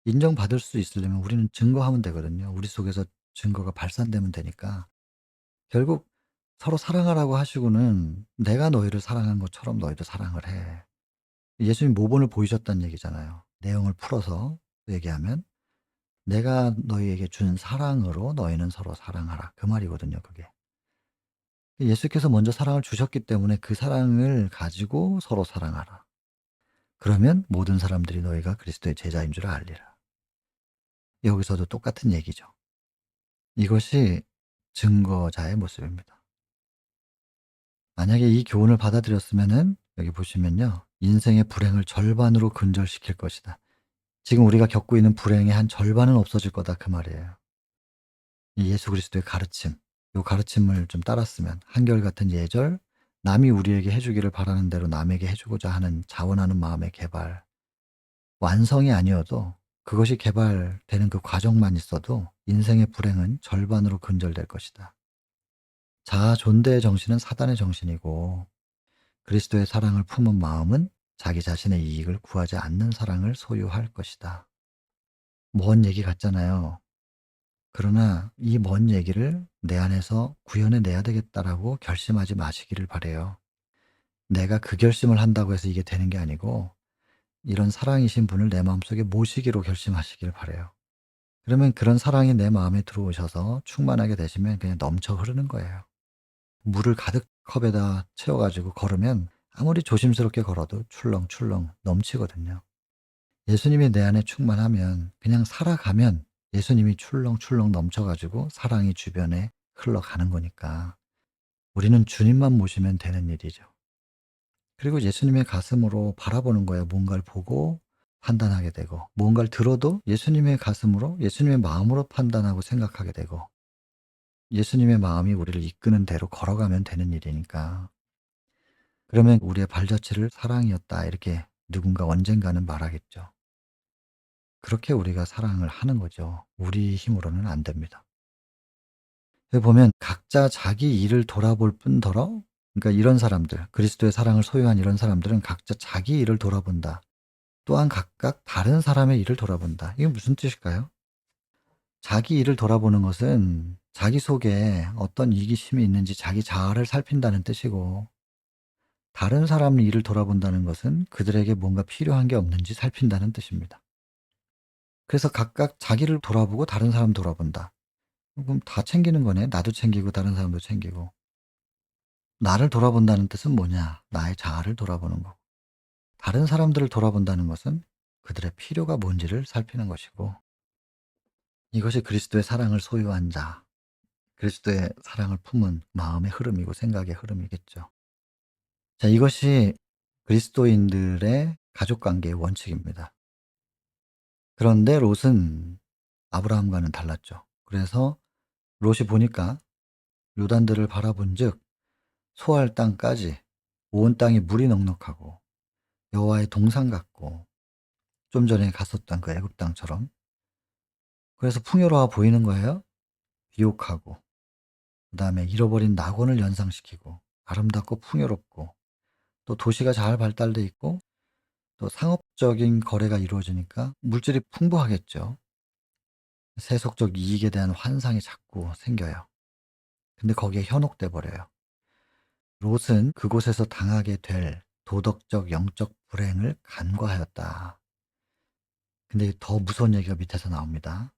인정받을 수 있으려면 우리는 증거하면 되거든요. 우리 속에서 증거가 발산되면 되니까. 결국 서로 사랑하라고 하시고는 내가 너희를 사랑한 것처럼 너희도 사랑을 해. 예수님 모본을 보이셨다는 얘기잖아요. 내용을 풀어서 얘기하면 "내가 너희에게 준 사랑으로 너희는 서로 사랑하라." 그 말이거든요, 그게. 예수께서 먼저 사랑을 주셨기 때문에 그 사랑을 가지고 서로 사랑하라. 그러면 모든 사람들이 너희가 그리스도의 제자인 줄 알리라. 여기서도 똑같은 얘기죠. 이것이 증거자의 모습입니다. 만약에 이 교훈을 받아들였으면은 여기 보시면요, 인생의 불행을 절반으로 근절시킬 것이다. 지금 우리가 겪고 있는 불행의 한 절반은 없어질 거다, 그 말이에요. 이 예수 그리스도의 가르침, 요 가르침을 좀 따랐으면 한결같은 예절, 남이 우리에게 해 주기를 바라는 대로 남에게 해 주고자 하는 자원하는 마음의 개발, 완성이 아니어도 그것이 개발되는 그 과정만 있어도 인생의 불행은 절반으로 근절될 것이다. 자아 존대의 정신은 사단의 정신이고, 그리스도의 사랑을 품은 마음은 자기 자신의 이익을 구하지 않는 사랑을 소유할 것이다. 먼 얘기 같잖아요. 그러나 이 먼 얘기를 내 안에서 구현해 내야 되겠다라고 결심하지 마시기를 바라요. 내가 그 결심을 한다고 해서 이게 되는 게 아니고, 이런 사랑이신 분을 내 마음속에 모시기로 결심하시길 바라요. 그러면 그런 사랑이 내 마음에 들어오셔서 충만하게 되시면 그냥 넘쳐 흐르는 거예요. 물을 가득 컵에다 채워 가지고 걸으면 아무리 조심스럽게 걸어도 출렁출렁 넘치거든요. 예수님이 내 안에 충만하면 그냥 살아가면 예수님이 출렁출렁 넘쳐 가지고 사랑이 주변에 흘러가는 거니까 우리는 주님만 모시면 되는 일이죠. 그리고 예수님의 가슴으로 바라보는 거예요. 뭔가를 보고 판단하게 되고, 뭔가를 들어도 예수님의 가슴으로, 예수님의 마음으로 판단하고 생각하게 되고, 예수님의 마음이 우리를 이끄는 대로 걸어가면 되는 일이니까. 그러면 우리의 발자취를 "사랑이었다." 이렇게 누군가 언젠가는 말하겠죠. 그렇게 우리가 사랑을 하는 거죠. 우리 힘으로는 안 됩니다. 여기 보면 각자 자기 일을 돌아볼 뿐더러, 그러니까 이런 사람들, 그리스도의 사랑을 소유한 이런 사람들은 각자 자기 일을 돌아본다. 또한 각각 다른 사람의 일을 돌아본다. 이게 무슨 뜻일까요? 자기 일을 돌아보는 것은 자기 속에 어떤 이기심이 있는지 자기 자아를 살핀다는 뜻이고, 다른 사람 일을 돌아본다는 것은 그들에게 뭔가 필요한 게 없는지 살핀다는 뜻입니다. 그래서 각각 자기를 돌아보고 다른 사람 돌아본다. 그럼 다 챙기는 거네. 나도 챙기고 다른 사람도 챙기고. 나를 돌아본다는 뜻은 뭐냐? 나의 자아를 돌아보는 거. 다른 사람들을 돌아본다는 것은 그들의 필요가 뭔지를 살피는 것이고, 이것이 그리스도의 사랑을 소유한 자, 그리스도의 사랑을 품은 마음의 흐름이고 생각의 흐름이겠죠. 자, 이것이 그리스도인들의 가족 관계의 원칙입니다. 그런데 롯은 아브라함과는 달랐죠. 그래서 롯이 보니까 요단들을 바라본즉 소할 땅까지 온 땅이 물이 넉넉하고 여호와의 동산 같고, 좀 전에 갔었던 그 애굽 땅처럼, 그래서 풍요로워 보이는 거예요. 비옥하고, 그다음에 잃어버린 낙원을 연상시키고 아름답고 풍요롭고, 또 도시가 잘 발달돼 있고, 또 상업적인 거래가 이루어지니까 물질이 풍부하겠죠. 세속적 이익에 대한 환상이 자꾸 생겨요. 근데 거기에 현혹돼 버려요. 롯은 그곳에서 당하게 될 도덕적 영적 불행을 간과하였다. 근데 더 무서운 얘기가 밑에서 나옵니다.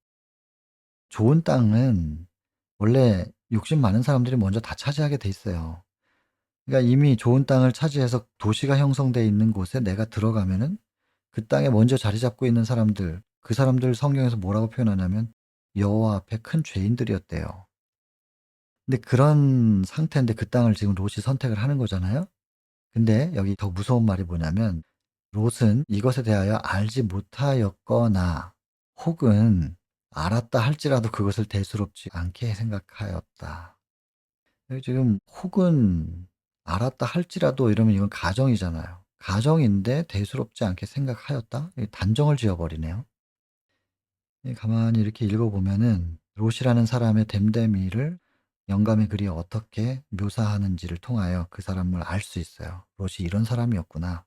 좋은 땅은 원래 욕심 많은 사람들이 먼저 다 차지하게 돼 있어요. 그러니까 이미 좋은 땅을 차지해서 도시가 형성돼 있는 곳에 내가 들어가면은 그 땅에 먼저 자리 잡고 있는 사람들, 그 사람들 성경에서 뭐라고 표현하냐면 여호와 앞에 큰 죄인들이었대요. 근데 그런 상태인데 그 땅을 지금 롯이 선택을 하는 거잖아요. 근데 여기 더 무서운 말이 뭐냐면 롯은 이것에 대하여 알지 못하였거나 혹은 알았다 할지라도 그것을 대수롭지 않게 생각하였다. 여기 지금 혹은 알았다 할지라도 이러면 이건 가정이잖아요. 가정인데 대수롭지 않게 생각하였다? 이 단정을 지어 버리네요. 가만히 이렇게 읽어 보면은 롯이라는 사람의 됨됨이를 영감의 글이 어떻게 묘사하는지를 통하여 그 사람을 알 수 있어요. 롯이 이런 사람이었구나.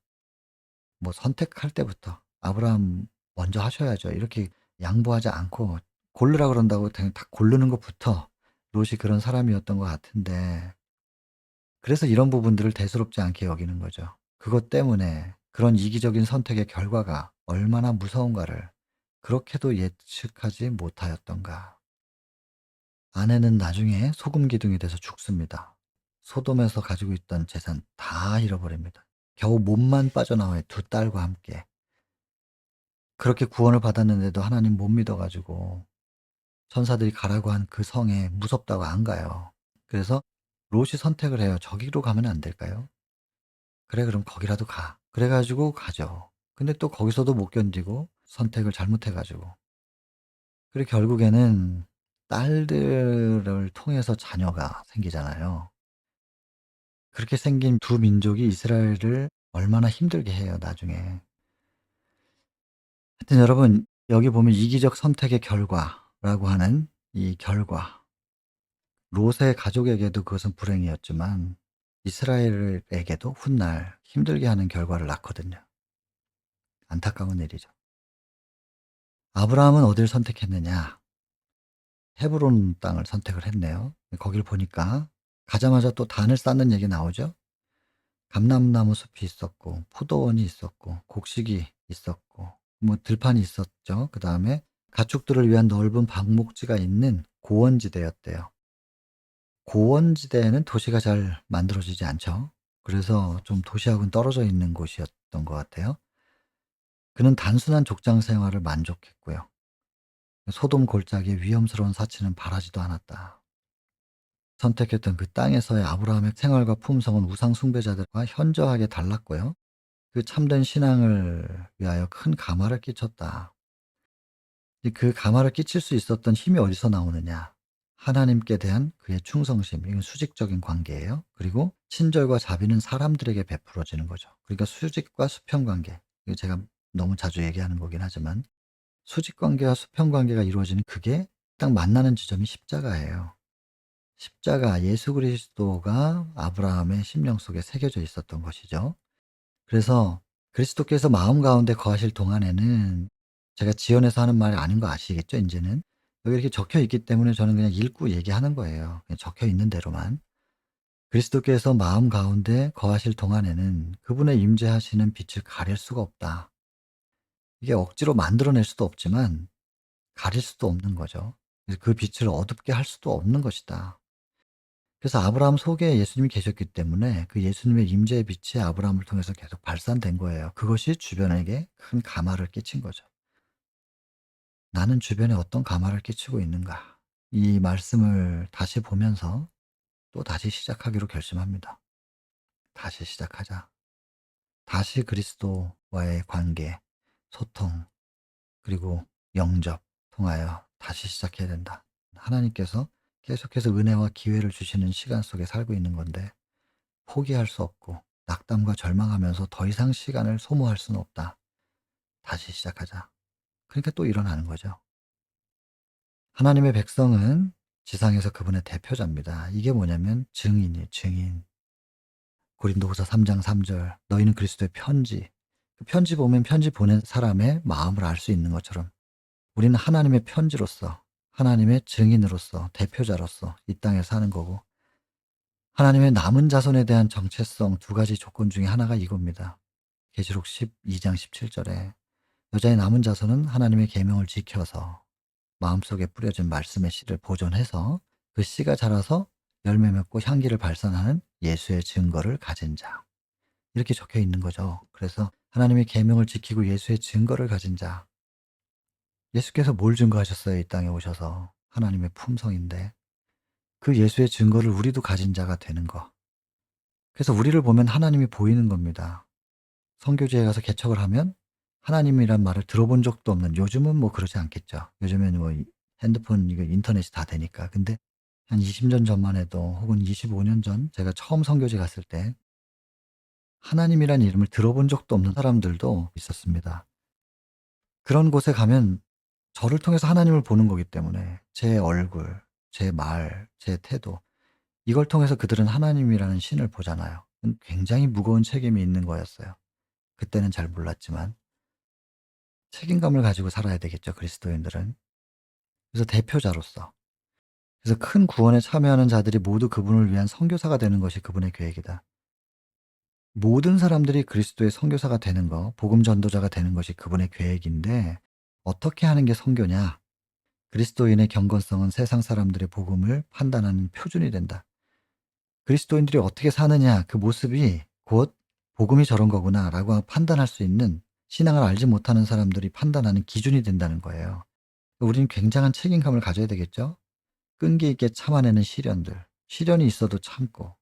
뭐 선택할 때부터 '아브라함 먼저 하셔야죠.' 이렇게 양보하지 않고 고르라 그런다고 그냥 다 고르는 것부터 롯이 그런 사람이었던 것 같은데, 그래서 이런 부분들을 대수롭지 않게 여기는 거죠. 그것 때문에 그런 이기적인 선택의 결과가 얼마나 무서운가를 그렇게도 예측하지 못하였던가. 아내는 나중에 소금 기둥이 돼서 죽습니다. 소돔에서 가지고 있던 재산 다 잃어버립니다. 겨우 몸만 빠져나와요, 두 딸과 함께. 그렇게 구원을 받았는데도 하나님 못 믿어 가지고 천사들이 가라고 한 그 성에 무섭다고 안 가요. 그래서 롯이 선택을 해요. '저기로 가면 안 될까요?' '그래 그럼 거기라도 가.' 그래 가지고 가죠. 근데 또 거기서도 못 견디고 선택을 잘못해 가지고. 그리고 결국에는 딸들을 통해서 자녀가 생기잖아요. 그렇게 생긴 두 민족이 이스라엘을 얼마나 힘들게 해요, 나중에. 하여튼 여러분, 여기 보면 이기적 선택의 결과라고 하는 이 결과. 롯의 가족에게도 그것은 불행이었지만 이스라엘에게도 훗날 힘들게 하는 결과를 낳거든요. 안타까운 일이죠. 아브라함은 어딜 선택했느냐? 헤브론 땅을 선택을 했네요. 거길 보니까 가자마자 또 단을 쌓는 얘기 나오죠. 감람나무 숲이 있었고 포도원이 있었고 곡식이 있었고 뭐 들판이 있었죠. 그다음에 가축들을 위한 넓은 방목지가 있는 고원지대였대요. 고원지대에는 도시가 잘 만들어지지 않죠. 그래서 좀 도시하고는 떨어져 있는 곳이었던 것 같아요. 그는 단순한 족장 생활을 만족했고요. 소돔 골짜기의 위험스러운 사치는 바라지도 않았다. 선택했던 그 땅에서의 아브라함의 생활과 품성은 우상 숭배자들과 현저하게 달랐고요. 그 참된 신앙을 위하여 큰 감화를 끼쳤다. 그 감화를 끼칠 수 있었던 힘이 어디서 나오느냐? 하나님께 대한 그의 충성심, 이건 수직적인 관계예요. 그리고 친절과 자비는 사람들에게 베풀어지는 거죠. 그러니까 수직과 수평 관계. 이거 제가 너무 자주 얘기하는 거긴 하지만 수직 관계와 수평 관계가 이루어지는 그게 딱 만나는 지점이 십자가예요. 십자가, 예수 그리스도가 아브라함의 심령 속에 새겨져 있었던 것이죠. 그래서 그리스도께서 마음 가운데 거하실 동안에는, 제가 지어내서 하는 말이 아닌 거 아시겠죠 인제는? 여기 이렇게 적혀 있기 때문에 저는 그냥 읽고 얘기하는 거예요. 그냥 적혀 있는 대로만. 그리스도께서 마음 가운데 거하실 동안에는 그분의 임재하시는 빛을 가릴 수가 없다. 이게 억지로 만들어낼 수도 없지만 가릴 수도 없는 거죠. 그래서 그 빛을 어둡게 할 수도 없는 것이다. 그래서 아브라함 속에 예수님이 계셨기 때문에 그 예수님의 임재의 빛이 아브라함을 통해서 계속 발산된 거예요. 그것이 주변에게 큰 감화를 끼친 거죠. 나는 주변에 어떤 감화를 끼치고 있는가? 이 말씀을 다시 보면서 또다시 시작하기로 결심합니다. 다시 시작하자. 다시 그리스도와의 관계, 소통, 그리고 영접 통하여 다시 시작해야 된다. 하나님께서 계속해서 은혜와 기회를 주시는 시간 속에 살고 있는 건데 포기할 수 없고 낙담과 절망하면서 더 이상 시간을 소모할 수는 없다. 다시 시작하자. 그러니까 또 일어나는 거죠. 하나님의 백성은 지상에서 그분의 대표자입니다. 이게 뭐냐면 증인이에요, 증인. 고린도후서 3장 3 절. 너희는 그리스도의 편지. 그 편지 보면 편지 보낸 사람의 마음을 알 수 있는 것처럼 우리는 하나님의 편지로서 하나님의 증인으로서 대표자로서 이 땅에 사는 거고 하나님의 남은 자손에 대한 정체성 두 가지 조건 중에 하나가 이겁니다. 계시록 12장 17절에 여자의 남은 자손은 하나님의 계명을 지켜서 마음속에 뿌려진 말씀의 씨를 보존해서 그 씨가 자라서 열매 맺고 향기를 발산하는 예수의 증거를 가진 자. 이렇게 적혀 있는 거죠. 그래서 하나님의 계명을 지키고 예수의 증거를 가진 자. 예수께서 뭘 증거하셨어요? 이 땅에 오셔서. 하나님의 품성인데 그 예수의 증거를 우리도 가진 자가 되는 거. 그래서 우리를 보면 하나님이 보이는 겁니다. 선교지에 가서 개척을 하면 하나님이란 말을 들어본 적도 없는, 요즘은 뭐 그러지 않겠죠. 요즘에는 뭐 핸드폰 이거 인터넷이 다 되니까. 근데 한 20년 전만 해도 혹은 25년 전 제가 처음 선교지 갔을 때 하나님이란 이름을 들어본 적도 없는 사람들도 있었습니다. 그런 곳에 가면 저를 통해서 하나님을 보는 거기 때문에 제 얼굴, 제 말, 제 태도 이걸 통해서 그들은 하나님이라는 신을 보잖아요. 굉장히 무거운 책임이 있는 거였어요. 그때는 잘 몰랐지만 책임감을 가지고 살아야 되겠죠, 그리스도인들은. 그래서 대표자로서, 그래서 큰 구원에 참여하는 자들이 모두 그분을 위한 선교사가 되는 것이 그분의 계획이다. 모든 사람들이 그리스도의 선교사가 되는 거, 복음 전도자가 되는 것이 그분의 계획인데 어떻게 하는 게 선교냐? 그리스도인의 경건성은 세상 사람들의 복음을 판단하는 표준이 된다. 그리스도인들이 어떻게 사느냐, 그 모습이 곧 복음이 저런 거구나라고 판단할 수 있는, 신앙을 알지 못하는 사람들이 판단하는 기준이 된다는 거예요. 우리는 굉장한 책임감을 가져야 되겠죠? 끈기 있게 참아내는 시련들, 시련이 있어도 참고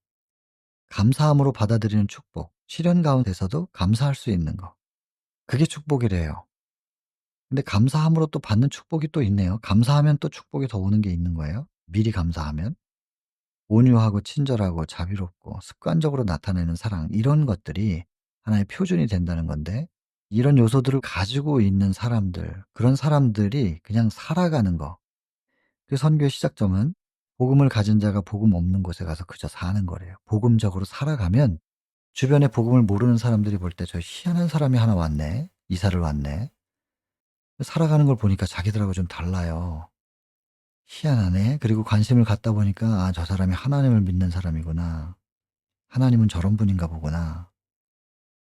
감사함으로 받아들이는 축복, 시련 가운데서도 감사할 수 있는 거. 그게 축복이래요. 근데 감사함으로 또 받는 축복이 또 있네요. 감사하면 또 축복이 더 오는 게 있는 거예요. 미리 감사하면. 온유하고 친절하고 자비롭고 습관적으로 나타내는 사랑, 이런 것들이 하나의 표준이 된다는 건데, 이런 요소들을 가지고 있는 사람들, 그런 사람들이 그냥 살아가는 거. 그 선교의 시작점은 복음을 가진 자가 복음 없는 곳에 가서 그저 사는 거래요. 복음적으로 살아가면 주변에 복음을 모르는 사람들이 볼 때 저 희한한 사람이 하나 왔네. 이사를 왔네. 살아가는 걸 보니까 자기들하고 좀 달라요. 희한하네. 그리고 관심을 갖다 보니까 아, 저 사람이 하나님을 믿는 사람이구나. 하나님은 저런 분인가 보구나.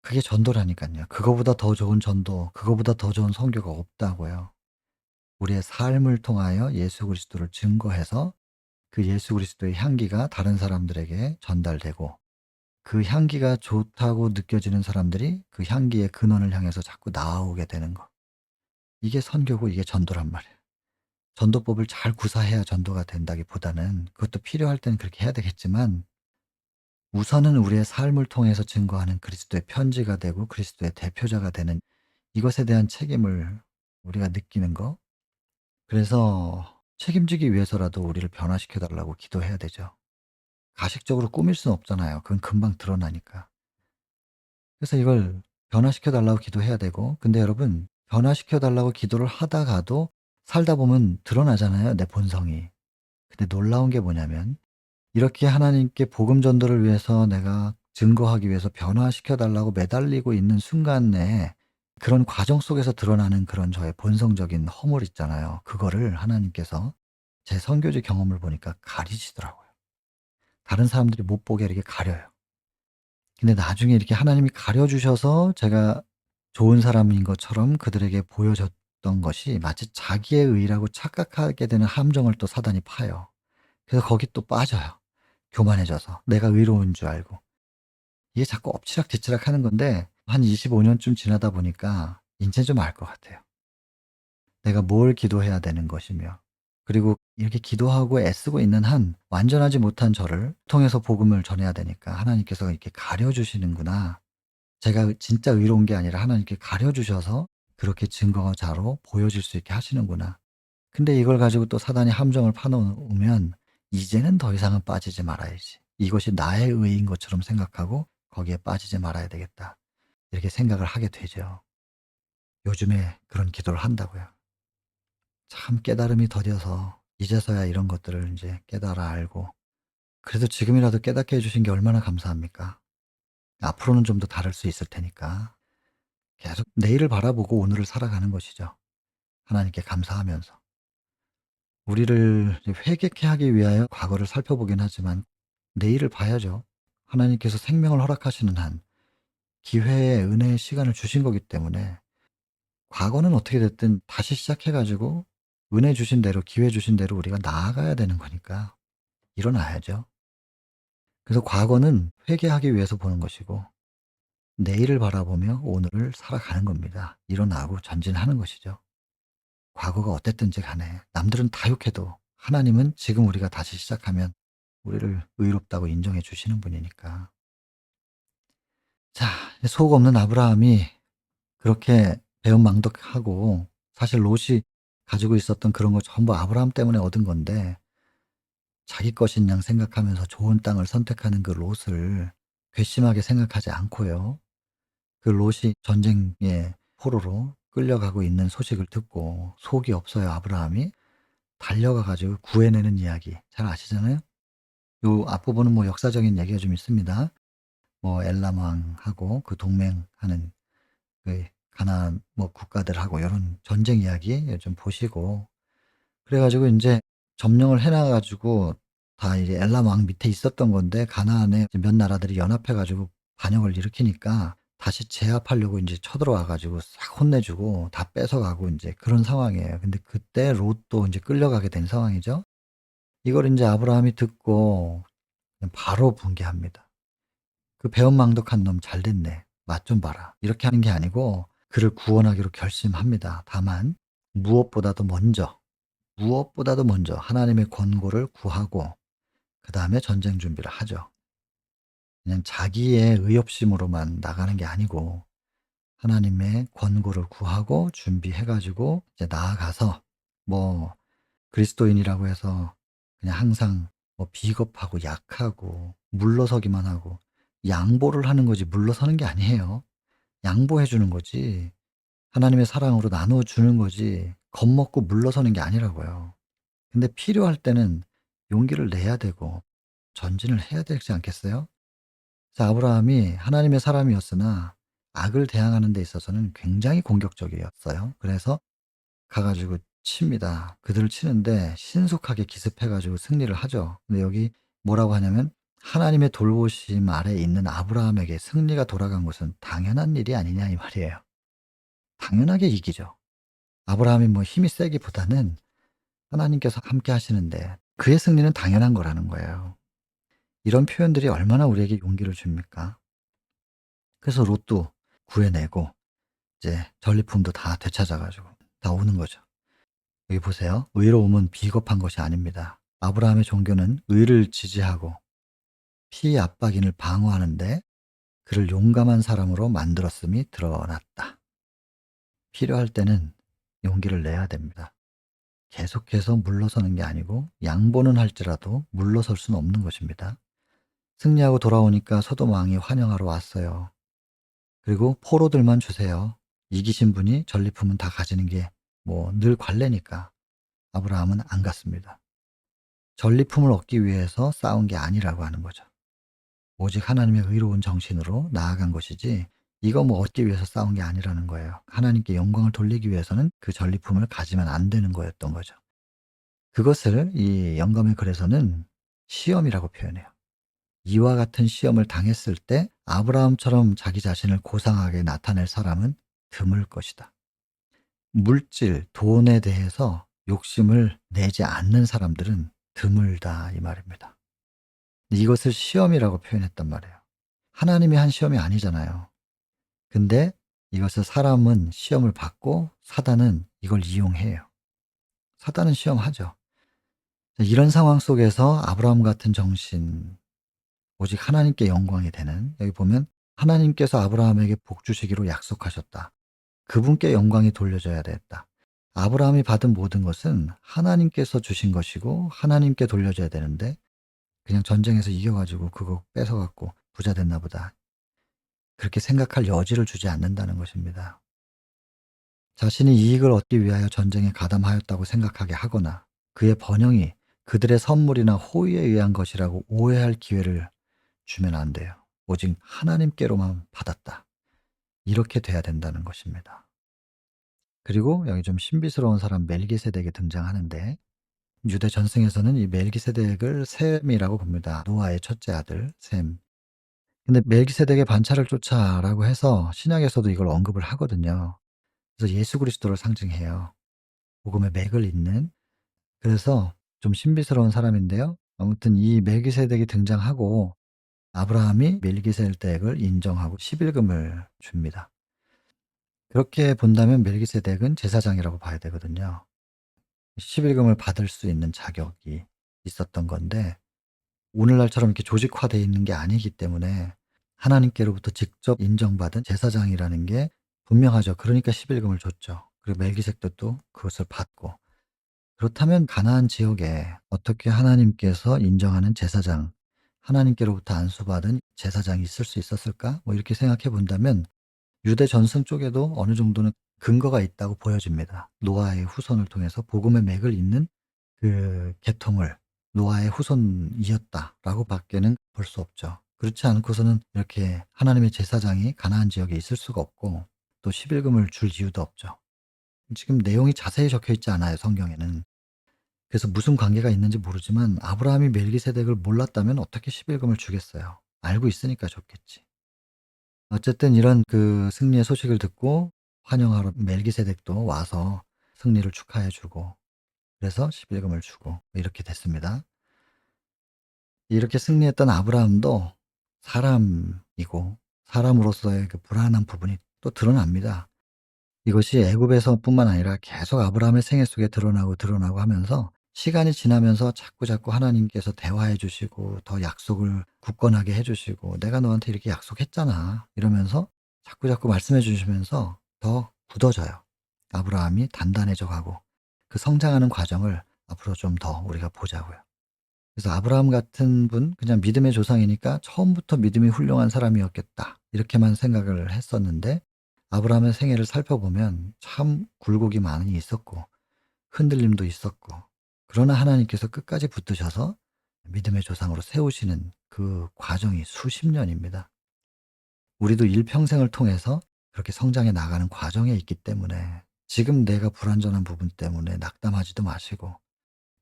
그게 전도라니까요. 그거보다 더 좋은 전도, 그거보다 더 좋은 선교가 없다고요. 우리의 삶을 통하여 예수 그리스도를 증거해서 그 예수 그리스도의 향기가 다른 사람들에게 전달되고 그 향기가 좋다고 느껴지는 사람들이 그 향기의 근원을 향해서 자꾸 나아오게 되는 거. 이게 선교고 이게 전도란 말이에요. 전도법을 잘 구사해야 전도가 된다기보다는, 그것도 필요할 때는 그렇게 해야 되겠지만 우선은 우리의 삶을 통해서 증거하는 그리스도의 편지가 되고 그리스도의 대표자가 되는 이것에 대한 책임을 우리가 느끼는 거. 그래서 책임지기 위해서라도 우리를 변화시켜 달라고 기도해야 되죠. 가식적으로 꾸밀 수는 없잖아요. 그건 금방 드러나니까. 그래서 이걸 변화시켜 달라고 기도해야 되고, 근데 여러분 변화시켜 달라고 기도를 하다가도 살다 보면 드러나잖아요, 내 본성이. 근데 놀라운 게 뭐냐면 이렇게 하나님께 복음 전도를 위해서 내가 증거하기 위해서 변화시켜 달라고 매달리고 있는 순간 내에 그런 과정 속에서 드러나는 그런 저의 본성적인 허물 있잖아요. 그거를 하나님께서 제 선교지 경험을 보니까 가리시더라고요. 다른 사람들이 못 보게 이렇게 가려요. 근데 나중에 이렇게 하나님이 가려 주셔서 제가 좋은 사람인 것처럼 그들에게 보여줬던 것이 마치 자기의 의라고 착각하게 되는 함정을 또 사단이 파요. 그래서 거기 또 빠져요. 교만해져서 내가 의로운 줄 알고. 이게 자꾸 엎치락뒤치락 하는 건데 한 25년쯤 지나다 보니까 인제 좀 알 것 같아요. 내가 뭘 기도해야 되는 것이며, 그리고 이렇게 기도하고 애쓰고 있는 한 완전하지 못한 저를 통해서 복음을 전해야 되니까 하나님께서 이렇게 가려 주시는구나. 제가 진짜 의로운 게 아니라 하나님께 가려 주셔서 그렇게 증거자로 보여질 수 있게 하시는구나. 근데 이걸 가지고 또 사단이 함정을 파 놓으면 이제는 더 이상은 빠지지 말아야지. 이것이 나의 의인 것처럼 생각하고 거기에 빠지지 말아야 되겠다. 이렇게 생각을 하게 되죠. 요즘에 그런 기도를 한다고요. 참 깨달음이 더뎌서 이제서야 이런 것들을 이제 깨달아 알고, 그래도 지금이라도 깨닫게 해 주신 게 얼마나 감사합니까? 앞으로는 좀 더 다를 수 있을 테니까 계속 내일을 바라보고 오늘을 살아가는 것이죠. 하나님께 감사하면서. 우리를 회개케 하기 위하여 과거를 살펴보긴 하지만 내일을 봐야죠. 하나님께서 생명을 허락하시는 한 기회의 은혜의 시간을 주신 거기 때문에 과거는 어떻게 됐든 다시 시작해 가지고 은혜 주신 대로 기회 주신 대로 우리가 나아가야 되는 거니까 일어나야죠. 그래서 과거는 회개하기 위해서 보는 것이고 내일을 바라보며 오늘을 살아가는 겁니다. 일어나고 전진하는 것이죠. 과거가 어땠든지 간에 남들은 다 욕해도 하나님은 지금 우리가 다시 시작하면 우리를 의롭다고 인정해 주시는 분이니까. 자, 속 없는 아브라함이 그렇게 배은망덕하고 사실 롯이 가지고 있었던 그런 거 전부 아브라함 때문에 얻은 건데 자기 것인 양 생각하면서 좋은 땅을 선택하는 그 롯을 괘씸하게 생각하지 않고요. 그 롯이 전쟁의 포로로 끌려가고 있는 소식을 듣고 속이 없어요, 아브라함이. 달려가 가지고 구해내는 이야기 잘 아시잖아요. 요 앞부분은 뭐 역사적인 얘기가 좀 있습니다. 뭐 엘람 왕하고 그 동맹하는 그 가나안 뭐 국가들하고 요런 전쟁 이야기 좀 보시고 그래 가지고 인제 점령을 해놔 가지고 다 이제 엘람 왕 밑에 있었던 건데 가나안에 이제 몇 나라들이 연합해 가지고 반역을 일으키니까 다시 제압하려고 인제 쳐들어와 가지고 싹 혼내주고 다 뺏어가고 인제 그런 상황이에요. 근데 그때 롯도 인제 끌려가게 된 상황이죠. 이걸 인제 아브라함이 듣고 그냥 바로 분개합니다. '그 배은망덕한 놈 잘 됐네. 맛 좀 봐라.' 이렇게 하는 게 아니고 그를 구원하기로 결심합니다. 다만 무엇보다도 먼저, 무엇보다도 먼저 하나님의 권고를 구하고 그다음에 전쟁 준비를 하죠. 그냥 자기의 의협심으로만 나가는 게 아니고 하나님의 권고를 구하고 준비해 가지고 이제 나아가서 뭐 그리스도인이라고 해서 그냥 항상 뭐 비겁하고 약하고 물러서기만 하고 양보를 하는 거지 물러서는 게 아니에요. 양보해 주는 거지 하나님의 사랑으로 나누어 주는 거지 겁먹고 물러서는 게 아니라고요. 근데 필요할 때는 용기를 내야 되고 전진을 해야 되지 않겠어요? 그래서 아브라함이 하나님의 사람이었으나 악을 대항하는 데 있어서는 굉장히 공격적이었어요. 그래서 가 가지고 칩니다. 그들을 치는데 신속하게 기습해 가지고 승리를 하죠. 근데 여기 뭐라고 하냐면 하나님의 돌보심 아래에 있는 아브라함에게 승리가 돌아간 것은 당연한 일이 아니냐 이 말이에요. 당연하게 이기죠. 아브라함이 뭐 힘이 세기보다는 하나님께서 함께 하시는데 그의 승리는 당연한 거라는 거예요. 이런 표현들이 얼마나 우리에게 용기를 줍니까? 그래서 롯도 구해내고 이제 전리품도 다 되찾아 가지고 다 오는 거죠. 여기 보세요. 의로움은 비겁한 것이 아닙니다. 아브라함의 종교는 의를 지지하고 피의 압박인을 방어하는데 그를 용감한 사람으로 만들었음이 드러났다. 필요할 때는 용기를 내야 됩니다. 계속해서 물러서는 게 아니고 양보는 할지라도 물러설 수는 없는 것입니다. 승리하고 돌아오니까 소돔 왕이 환영하러 왔어요. 그리고 포로들만 주세요. 이기신 분이 전리품은 다 가지는 게 뭐 늘 관례니까 아브라함은 안 갔습니다. 전리품을 얻기 위해서 싸운 게 아니라고 하는 거죠. 오직 하나님의 의로운 정신으로 나아간 것이지 이거 뭐 얻기 위해서 싸운 게 아니라는 거예요. 하나님께 영광을 돌리기 위해서는 그 전리품을 가지면 안 되는 거였던 거죠. 그것을 이 영감의 글에서는 시험이라고 표현해요. 이와 같은 시험을 당했을 때 아브라함처럼 자기 자신을 고상하게 나타낼 사람은 드물 것이다. 물질, 돈에 대해서 욕심을 내지 않는 사람들은 드물다 이 말입니다. 이것을 시험이라고 표현했단 말이에요. 하나님이 한 시험이 아니잖아요. 근데 이것을 사람은 시험을 받고 사단은 이걸 이용해요. 사단은 시험하죠. 이런 상황 속에서 아브라함 같은 정신, 오직 하나님께 영광이 되는, 여기 보면 하나님께서 아브라함에게 복 주시기로 약속하셨다. 그분께 영광이 돌려져야 됐다. 아브라함이 받은 모든 것은 하나님께서 주신 것이고 하나님께 돌려져야 되는데 그냥 전쟁에서 이겨가지고 그거 뺏어갖고 부자 됐나 보다. 그렇게 생각할 여지를 주지 않는다는 것입니다. 자신이 이익을 얻기 위하여 전쟁에 가담하였다고 생각하게 하거나 그의 번영이 그들의 선물이나 호의에 의한 것이라고 오해할 기회를 주면 안 돼요. 오직 하나님께로만 받았다. 이렇게 돼야 된다는 것입니다. 그리고 여기 좀 신비스러운 사람 멜기세덱이 등장하는데 유대 전승에서는 이 멜기세덱을 셈이라고 봅니다. 노아의 첫째 아들 셈. 근데 멜기세덱의 반차를 쫓아라고 해서 신약에서도 이걸 언급을 하거든요. 그래서 예수 그리스도를 상징해요. 복음의 맥을 잇는. 그래서 좀 신비스러운 사람인데요. 아무튼 이 멜기세덱이 등장하고 아브라함이 멜기세덱을 인정하고 11금을 줍니다. 그렇게 본다면 멜기세덱은 제사장이라고 봐야 되거든요. 11금을 받을 수 있는 자격이 있었던 건데 오늘날처럼 이렇게 조직화되어 있는 게 아니기 때문에 하나님께로부터 직접 인정받은 제사장이라는 게 분명하죠. 그러니까 11금을 줬죠. 그리고 멜기세덱도 그것을 받고. 그렇다면 가나안 지역에 어떻게 하나님께서 인정하는 제사장, 하나님께로부터 안수받은 제사장이 있을 수 있었을까? 뭐 이렇게 생각해 본다면 유대 전승 쪽에도 어느 정도는 근거가 있다고 보여집니다. 노아의 후손을 통해서 복음의 맥을 잇는 그 계통을 노아의 후손이었다라고 밖에는 볼 수 없죠. 그렇지 않고서는 이렇게 하나님의 제사장이 가나안 지역에 있을 수가 없고 또 11금을 줄 이유도 없죠. 지금 내용이 자세히 적혀 있지 않아요, 성경에는. 그래서 무슨 관계가 있는지 모르지만 아브라함이 멜기세덱을 몰랐다면 어떻게 11금을 주겠어요. 알고 있으니까 줬겠지. 어쨌든 이런 그 승리의 소식을 듣고 환영하러 멜기세덱도 와서 승리를 축하해 주고 그래서 11금을 주고 이렇게 됐습니다. 이렇게 승리했던 아브라함도 사람이고 사람으로서의 그 불안한 부분이 또 드러납니다. 이것이 애굽에서뿐만 아니라 계속 아브라함의 생애 속에 드러나고 하면서 시간이 지나면서 자꾸자꾸 하나님께서 대화해 주시고 더 약속을 굳건하게 해 주시고 "내가 너한테 이렇게 약속했잖아." 이러면서 자꾸자꾸 말씀해 주시면서 더 굳어져요. 아브라함이 단단해져 가고 그 성장하는 과정을 앞으로 좀 더 우리가 보자고요. 그래서 '아브라함 같은 분 그냥 믿음의 조상이니까 처음부터 믿음이 훌륭한 사람이었겠다.' 이렇게만 생각을 했었는데 아브라함의 생애를 살펴보면 참 굴곡이 많이 있었고 흔들림도 있었고 그러나 하나님께서 끝까지 붙드셔서 믿음의 조상으로 세우시는 그 과정이 수십 년입니다. 우리도 일평생을 통해서 그렇게 성장해 나가는 과정에 있기 때문에 지금 내가 불완전한 부분 때문에 낙담하지도 마시고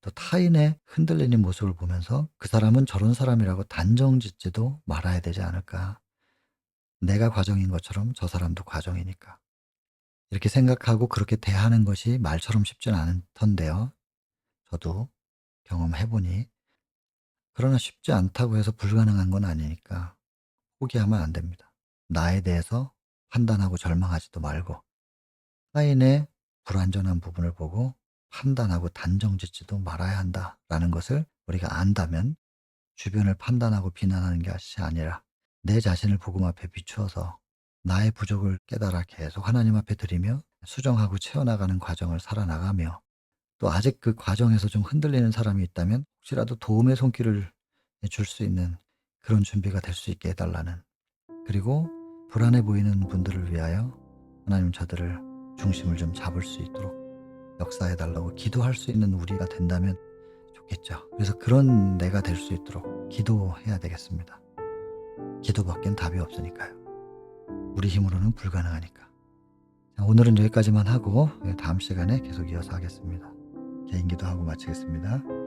또 타인의 흔들리는 모습을 보면서 '그 사람은 저런 사람이라고 단정짓지도 말아야 되지 않을까. 내가 과정인 것처럼 저 사람도 과정이니까.' 이렇게 생각하고 그렇게 대하는 것이 말처럼 쉽지는 않던데요. 저도 경험해 보니. 그러나 쉽지 않다고 해서 불가능한 건 아니니까 포기하면 안 됩니다. 나에 대해서 판단하고 절망하지도 말고 타인의 불완전한 부분을 보고 판단하고 단정짓지도 말아야 한다라는 것을 우리가 안다면 주변을 판단하고 비난하는 것이 아니라 내 자신을 복음 앞에 비추어서 나의 부족을 깨달아 계속 하나님 앞에 드리며 수정하고 채워나가는 과정을 살아나가며 또 아직 그 과정에서 좀 흔들리는 사람이 있다면 혹시라도 도움의 손길을 줄 수 있는 그런 준비가 될 수 있게 해달라는 그리고 불안해 보이는 분들을 위하여 하나님 저들을 중심을 좀 잡을 수 있도록 역사해 달라고 기도할 수 있는 우리가 된다면 좋겠죠. 그래서 그런 내가 될 수 있도록 기도해야 되겠습니다. 기도밖엔 답이 없으니까요. 우리 힘으로는 불가능하니까. 자, 오늘은 여기까지만 하고 다음 시간에 계속 이어서 하겠습니다. 개인 기도하고 마치겠습니다.